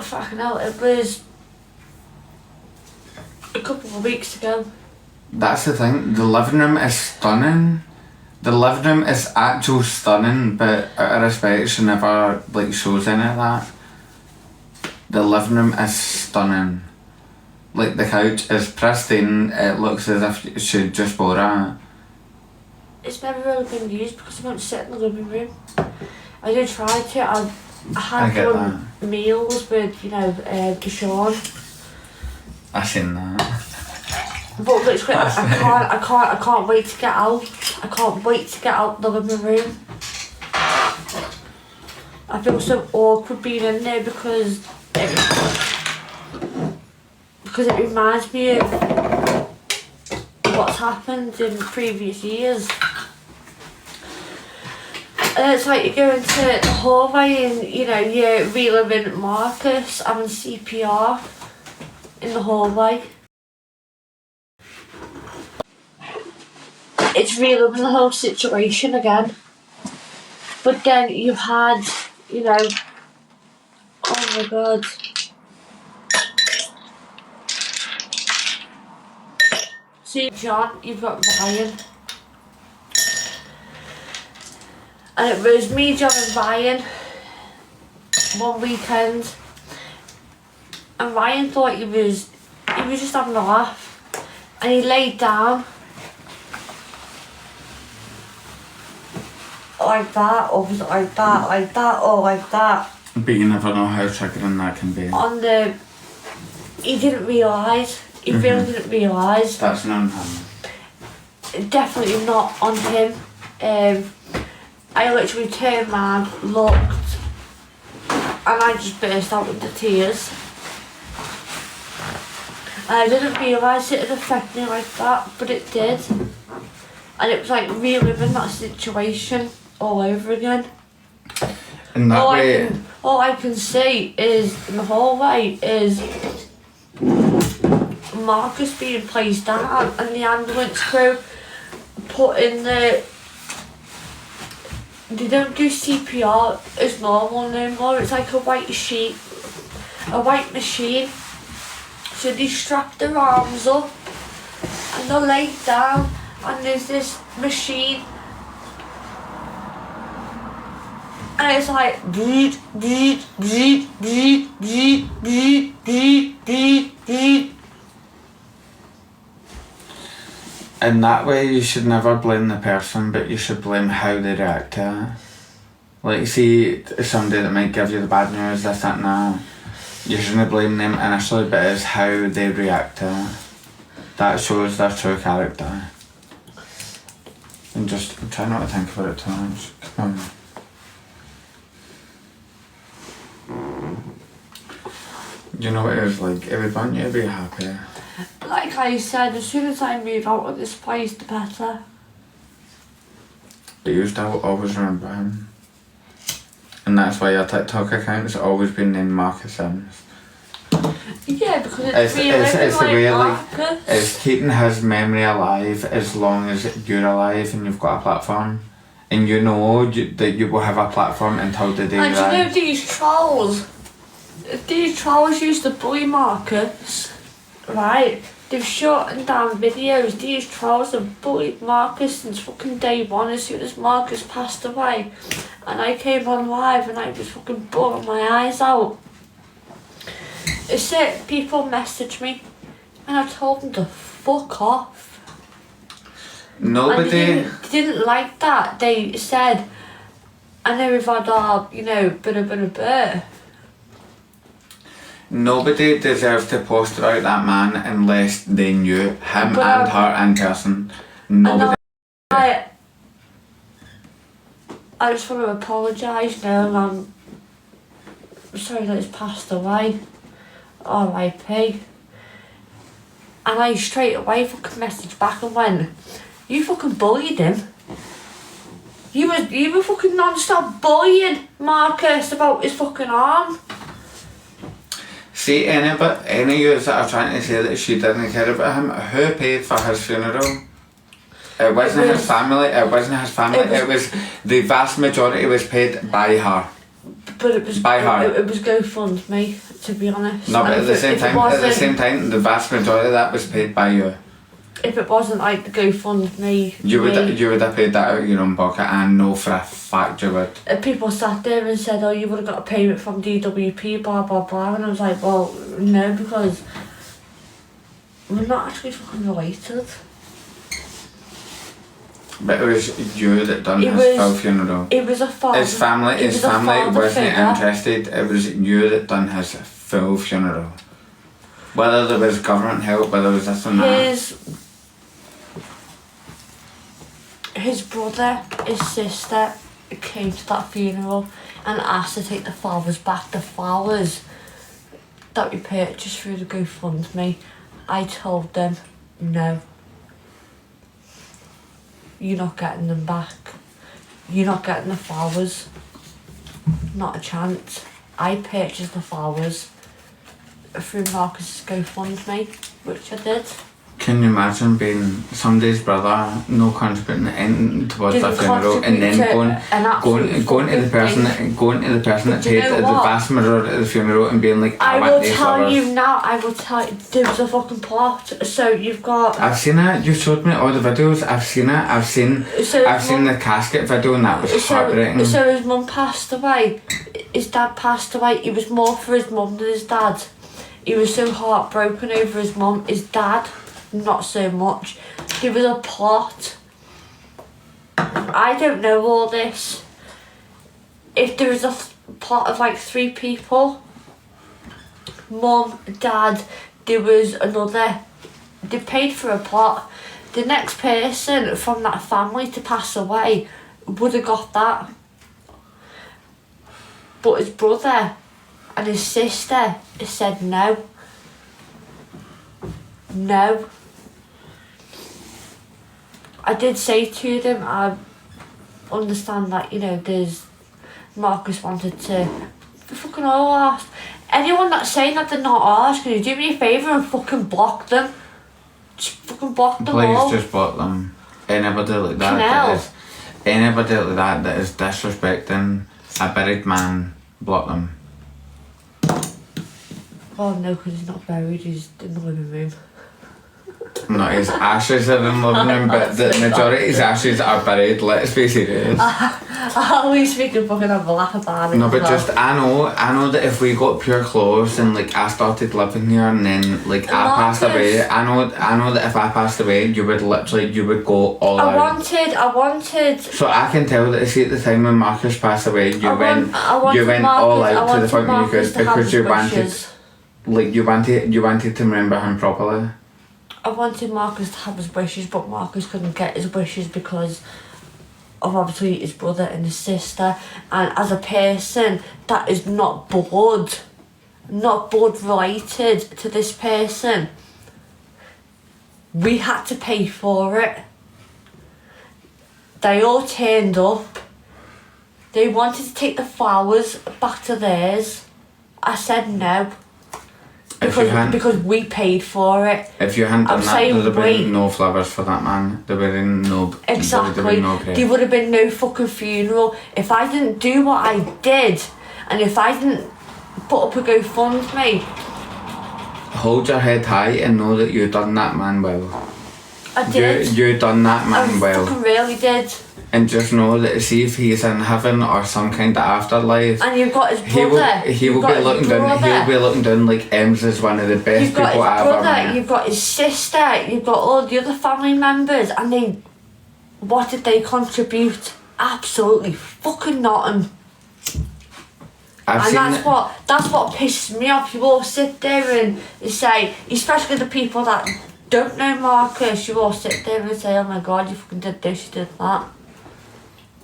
Speaker 2: fucking hell, it was a couple of weeks ago.
Speaker 3: That's the thing. The living room is stunning. The living room is actual stunning, but out of respect, she never like shows any of that. The living room is stunning. Like the couch is pristine. It looks as if she just bought it.
Speaker 2: It's never really been used because I don't sit in the living room. I did try to. I had
Speaker 3: get
Speaker 2: done meals with, you know, Deshaun.
Speaker 3: I seen that.
Speaker 2: But literally, I can't wait to get out. I can't wait to get out the living room. I feel so awkward being in there because it reminds me of what's happened in previous years. And it's like you go into the hallway and, you know, you're reliving Marcus having CPR in the hallway. It's reliving the whole situation again. But then you've had, you know, oh my god. See, John, you've got Ryan. And it was me, John and Ryan one weekend. And Ryan thought he was just having a laugh. And he laid down like that, or was it like that, or like that.
Speaker 3: But you never know how triggering that can be.
Speaker 2: He didn't realise. He really didn't realise.
Speaker 3: That's not on him.
Speaker 2: Definitely not on him. I literally turned round, looked, and I just burst out into tears. And I didn't realise it had affected me like that, but it did. And it was like reliving that situation all over again.
Speaker 3: In that way,
Speaker 2: all I can see is in the hallway is Marcus being placed down and the ambulance crew putting the. They don't do CPR as normal no more. It's like a white sheet, a white machine. So they strap their arms up and they're laid down, and there's this machine. And it's like beep, beep, beep, beep, beep, beep, beep, beep, beep.
Speaker 3: in that way, you should never blame the person, but you should blame how they react to it. Like, see, somebody that might give you the bad news, this, that, and that. You shouldn't blame them initially, but it's how they react to it. That shows their true character. And just try not to think about it too much. Come on. You know what it is like? It would want you to be happy.
Speaker 2: Like I said, as soon as I move out of this place, the better.
Speaker 3: But you still always remember him. And that's why your TikTok account has always been named Marcus Sims.
Speaker 2: Yeah, because it's
Speaker 3: the way, like, it's keeping his memory alive as long as you're alive and you've got a platform. And you know that you will have a platform until the day
Speaker 2: and you know
Speaker 3: that.
Speaker 2: these trolls used to bully Marcus, right? They've shortened down videos. These trolls have bullied Marcus since fucking day one as soon as Marcus passed away. And I came on live and I was fucking bawling my eyes out. Certain people messaged me and I told them to fuck off.
Speaker 3: Nobody...
Speaker 2: And they didn't like that. They said, I know we've had our, you know, bit.
Speaker 3: Nobody deserves to post about that man unless they knew him and her in person. Nobody.
Speaker 2: I just want to apologise now, and I'm sorry that he's passed away. R.I.P. And I straight away fucking messaged back and went, you fucking bullied him. You were fucking non-stop bullying Marcus about his fucking arm.
Speaker 3: See, any of you that are trying to say that she didn't care about him, who paid for his funeral? It wasn't his family, it was the vast majority was paid by her.
Speaker 2: But it was
Speaker 3: by her.
Speaker 2: It was GoFundMe, to be honest.
Speaker 3: No, but at the same time, the vast majority of that was paid by you.
Speaker 2: If it wasn't like the GoFundMe,
Speaker 3: you would have paid that out of your own pocket, and know for a fact you would.
Speaker 2: People sat there and said, oh, you would have got a payment from DWP, blah blah blah, and I was like, well, no, because we're not actually fucking related.
Speaker 3: But it was you that done his full funeral.
Speaker 2: It was a father.
Speaker 3: His family wasn't interested. It was you that done his full funeral. Whether there was government help, whether it was this and that.
Speaker 2: His brother, his sister came to that funeral and asked to take the flowers back. The flowers that we purchased through the GoFundMe. I told them, no. You're not getting them back. You're not getting the flowers. Not a chance. I purchased the flowers through Marcus's GoFundMe, which I did.
Speaker 3: Can you imagine being somebody's brother, no contributing anything towards their funeral, and then going to the person that paid the vast majority of the funeral and being like, I will tell you
Speaker 2: now. There was a fucking plot. So you've got.
Speaker 3: I've seen it. You showed me all the videos. I've seen it. I've seen the casket video, and that was heartbreaking.
Speaker 2: So his mum passed away. His dad passed away. It was more for his mum than his dad. He was so heartbroken over his mum. His dad, not so much. There was a plot. I don't know all this. If there was a plot of like 3 people, mum, dad, there was another. They paid for a plot. The next person from that family to pass away would have got that. But his brother and his sister said no. No. I did say to them, I understand that, you know, there's Marcus wanted to fucking all ask. Anyone that's saying that they're not asked, can you do me a favour and fucking block them? Just fucking block them all.
Speaker 3: Please just block them. Anybody like that that is disrespecting a buried man, block them.
Speaker 2: Oh no, because he's not buried, he's in the living room.
Speaker 3: No, his ashes are in the living room, but the majority of his ashes are buried, let's be serious.
Speaker 2: At least we can fucking have a laugh about it.
Speaker 3: No, but just, I know that if we got pure clothes and like I started living here and then like I passed away, I know that if I passed away, you would go all out.
Speaker 2: I wanted.
Speaker 3: So I can tell that, see, at the time when Marcus passed away, you went all out to the point where you could, because you wanted to remember him properly.
Speaker 2: I wanted Marcus to have his wishes, but Marcus couldn't get his wishes because of obviously his brother and his sister. And as a person that is not blood related to this person, we had to pay for it. They all turned up. They wanted to take the flowers back to theirs. I said no. Because we paid for it.
Speaker 3: If you hadn't done that, there would have been no flowers for that man. There would have been no.
Speaker 2: Exactly. There would have been no fucking funeral. If I didn't do what I did, and if I didn't put up a GoFundMe,
Speaker 3: hold your head high and know that you done that man well.
Speaker 2: I did.
Speaker 3: You done that man
Speaker 2: I
Speaker 3: well.
Speaker 2: fucking really did.
Speaker 3: And just know that see if he's in heaven or some kind of afterlife.
Speaker 2: And you've got his brother.
Speaker 3: He will be looking down. He'll be looking down like Ems is one of the best
Speaker 2: you've got
Speaker 3: people
Speaker 2: his
Speaker 3: ever.
Speaker 2: Brother, you've got his sister. You've got all the other family members, and what did they contribute? Absolutely fucking nothing. That's what pisses me off. You all sit there and say, especially the people that don't know Marcus, you all sit there and say, oh my god, you fucking did this, you did that.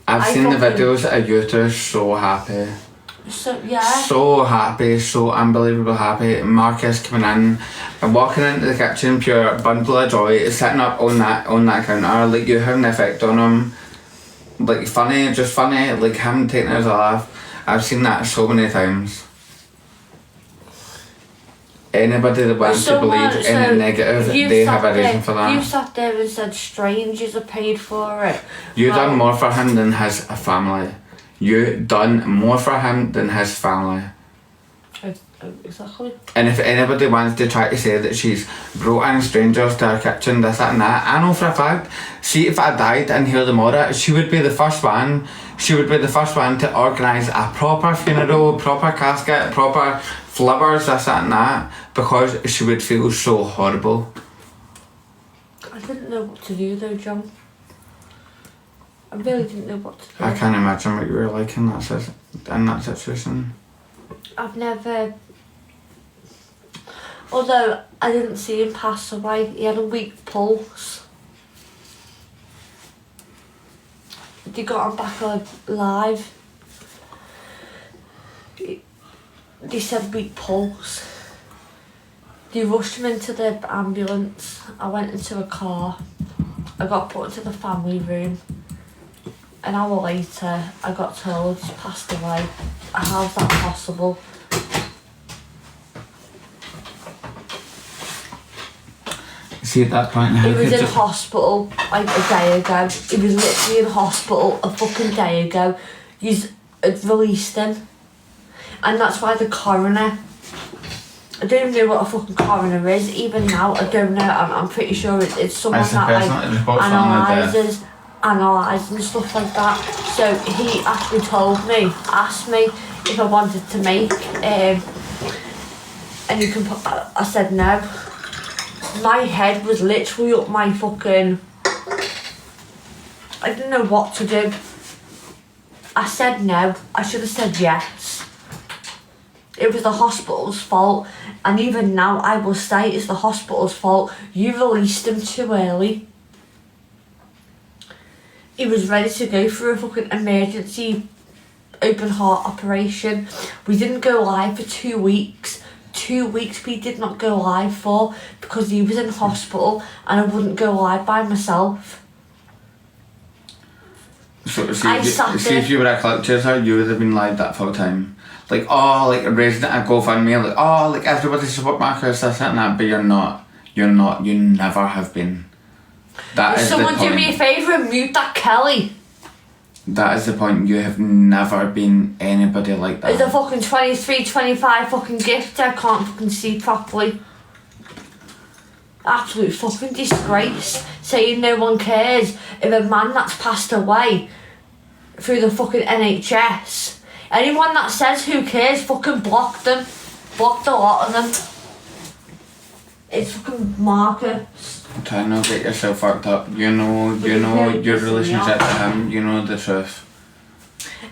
Speaker 3: I've seen the videos of you two so happy. So happy, so unbelievable happy. Marcus coming in and walking into the kitchen, pure bundle of joy, sitting up on that counter, like you having an effect on him. Like funny, like him taking it as a laugh. I've seen that so many times. Anybody that wants to believe in the negative, they have a reason for that.
Speaker 2: You sat there and said strangers are paid for it.
Speaker 3: You done more for him than his family. You done more for him than his family.
Speaker 2: Exactly.
Speaker 3: And if anybody wants to try to say that she's brought in strangers to her kitchen, this, that and that, I know for a fact, see if I died and hear them order, she would be the first one. She would be the first one to organise a proper funeral, proper casket, proper flowers, this, that and that, because she would feel so horrible.
Speaker 2: I didn't know what to do though, John. I really didn't know what to do.
Speaker 3: I can't imagine what you were like in that situation.
Speaker 2: I've never... Although I didn't see him pass away, he had a weak pulse. They got him back alive. They said weak pulse. They rushed him into the ambulance. I went into a car. I got put into the family room. An hour later, I got told he's passed away. How's that possible?
Speaker 3: See, at that point,
Speaker 2: he was in hospital like a day ago. He was literally in hospital a fucking day ago. He's released him. And that's why the coroner... I don't even know what a fucking coroner is. Even now, I don't know. I'm pretty sure it's someone that like analyses and stuff like that. So he actually asked me if I wanted to make, and you can put, I said no. My head was literally up my fucking, I didn't know what to do. I said no, I should have said yes. It was the hospital's fault, and even now I will say it's the hospital's fault. You released him too early. He was ready to go for a fucking emergency open heart operation. We didn't go live for 2 weeks. 2 weeks we did not go live for because he was in hospital and I wouldn't go live by myself.
Speaker 3: So if you were a collector, you would have been live that full time. Like, oh, like raising it a GoFundMe, like, oh, like everybody support Marcus, this and that, but you're not, you never have been. That is
Speaker 2: someone do me a favour and mute that Kelly.
Speaker 3: That is the point, you have never been anybody like that.
Speaker 2: There's a fucking 23, 25 fucking gift I can't fucking see properly. Absolute fucking disgrace. Saying no one cares if a man that's passed away through the fucking NHS. Anyone that says who cares, fucking block them. Blocked a lot of them. It's fucking Marcus.
Speaker 3: Try not to get yourself fucked up. You know your relationship to him, you know the truth.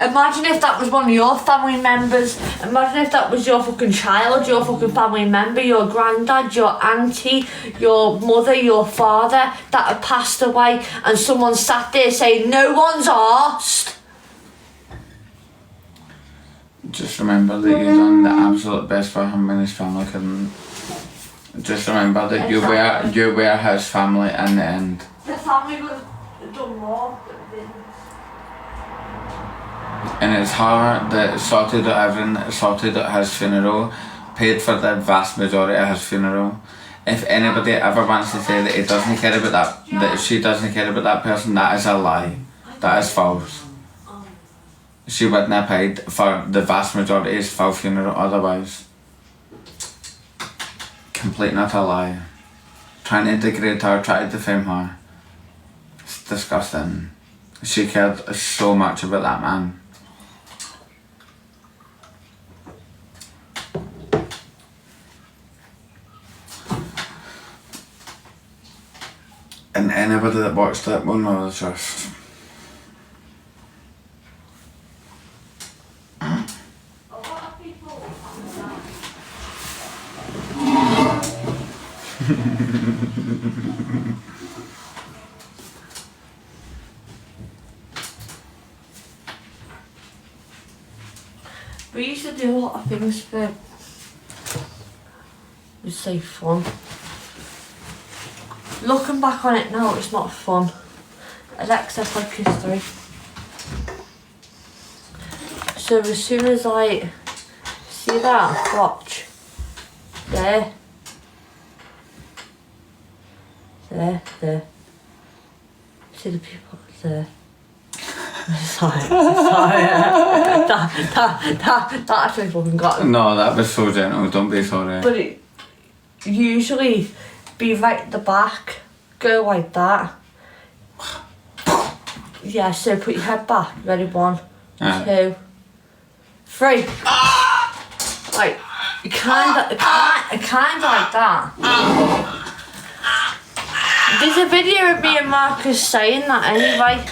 Speaker 2: Imagine if that was one of your family members. Imagine if that was your fucking child, your fucking family member, your granddad, your auntie, your mother, your father that had passed away and someone sat there saying no one's arsed.
Speaker 3: Just remember that you've done the absolute best for him and his family couldn't. Just remember that you were his family in the end.
Speaker 2: The family would have done more, but they didn't.
Speaker 3: And it's hard that sorted out everything, sorted out his funeral, paid for the vast majority of his funeral. If anybody ever wants to say that he doesn't care about that she doesn't care about that person, that is a lie. That is false. She wouldn't have paid for the vast majority of his full funeral otherwise. complete and utter lie. Trying to degrade her, trying to defame her. It's disgusting. She cared so much about that man. And anybody that watched it will know the truth.
Speaker 2: We used to do a lot of things for, let's say, fun. Looking back on it now, it's not fun. Alexa, like history. So as soon as I see that, watch. There. See the people there. Sorry. That actually fucking got me.
Speaker 3: No, that was so gentle, don't be sorry.
Speaker 2: But it usually be right at the back, go like that. Yeah, so put your head back, ready, 1, 2, 3. Like, kinda like that. There's a video of me and Marcus saying that anyway.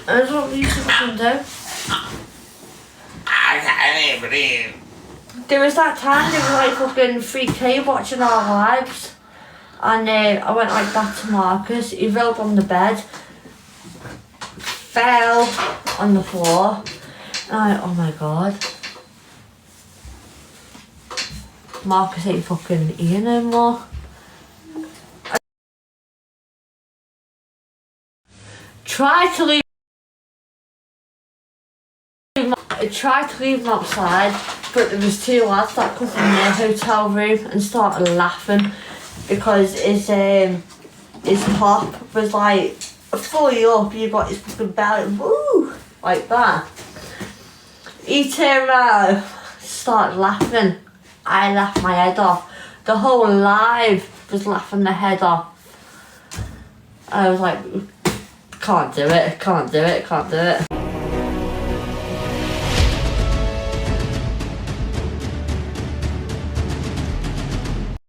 Speaker 2: That's what we used to fucking do.
Speaker 3: I can't breathe.
Speaker 2: There was that time they were like fucking 3K watching our lives. And I went like that to Marcus. He rolled on the bed, fell on the floor. And I went, oh my god. Marcus ain't fucking eating no more. I tried to leave him outside, but there was 2 lads that come from their hotel room and started laughing because his top was like fully up. You got his fucking belly, woo, like that. He turned around, started laughing. I laughed my head off. The whole live was laughing their head off. I was like, can't do it.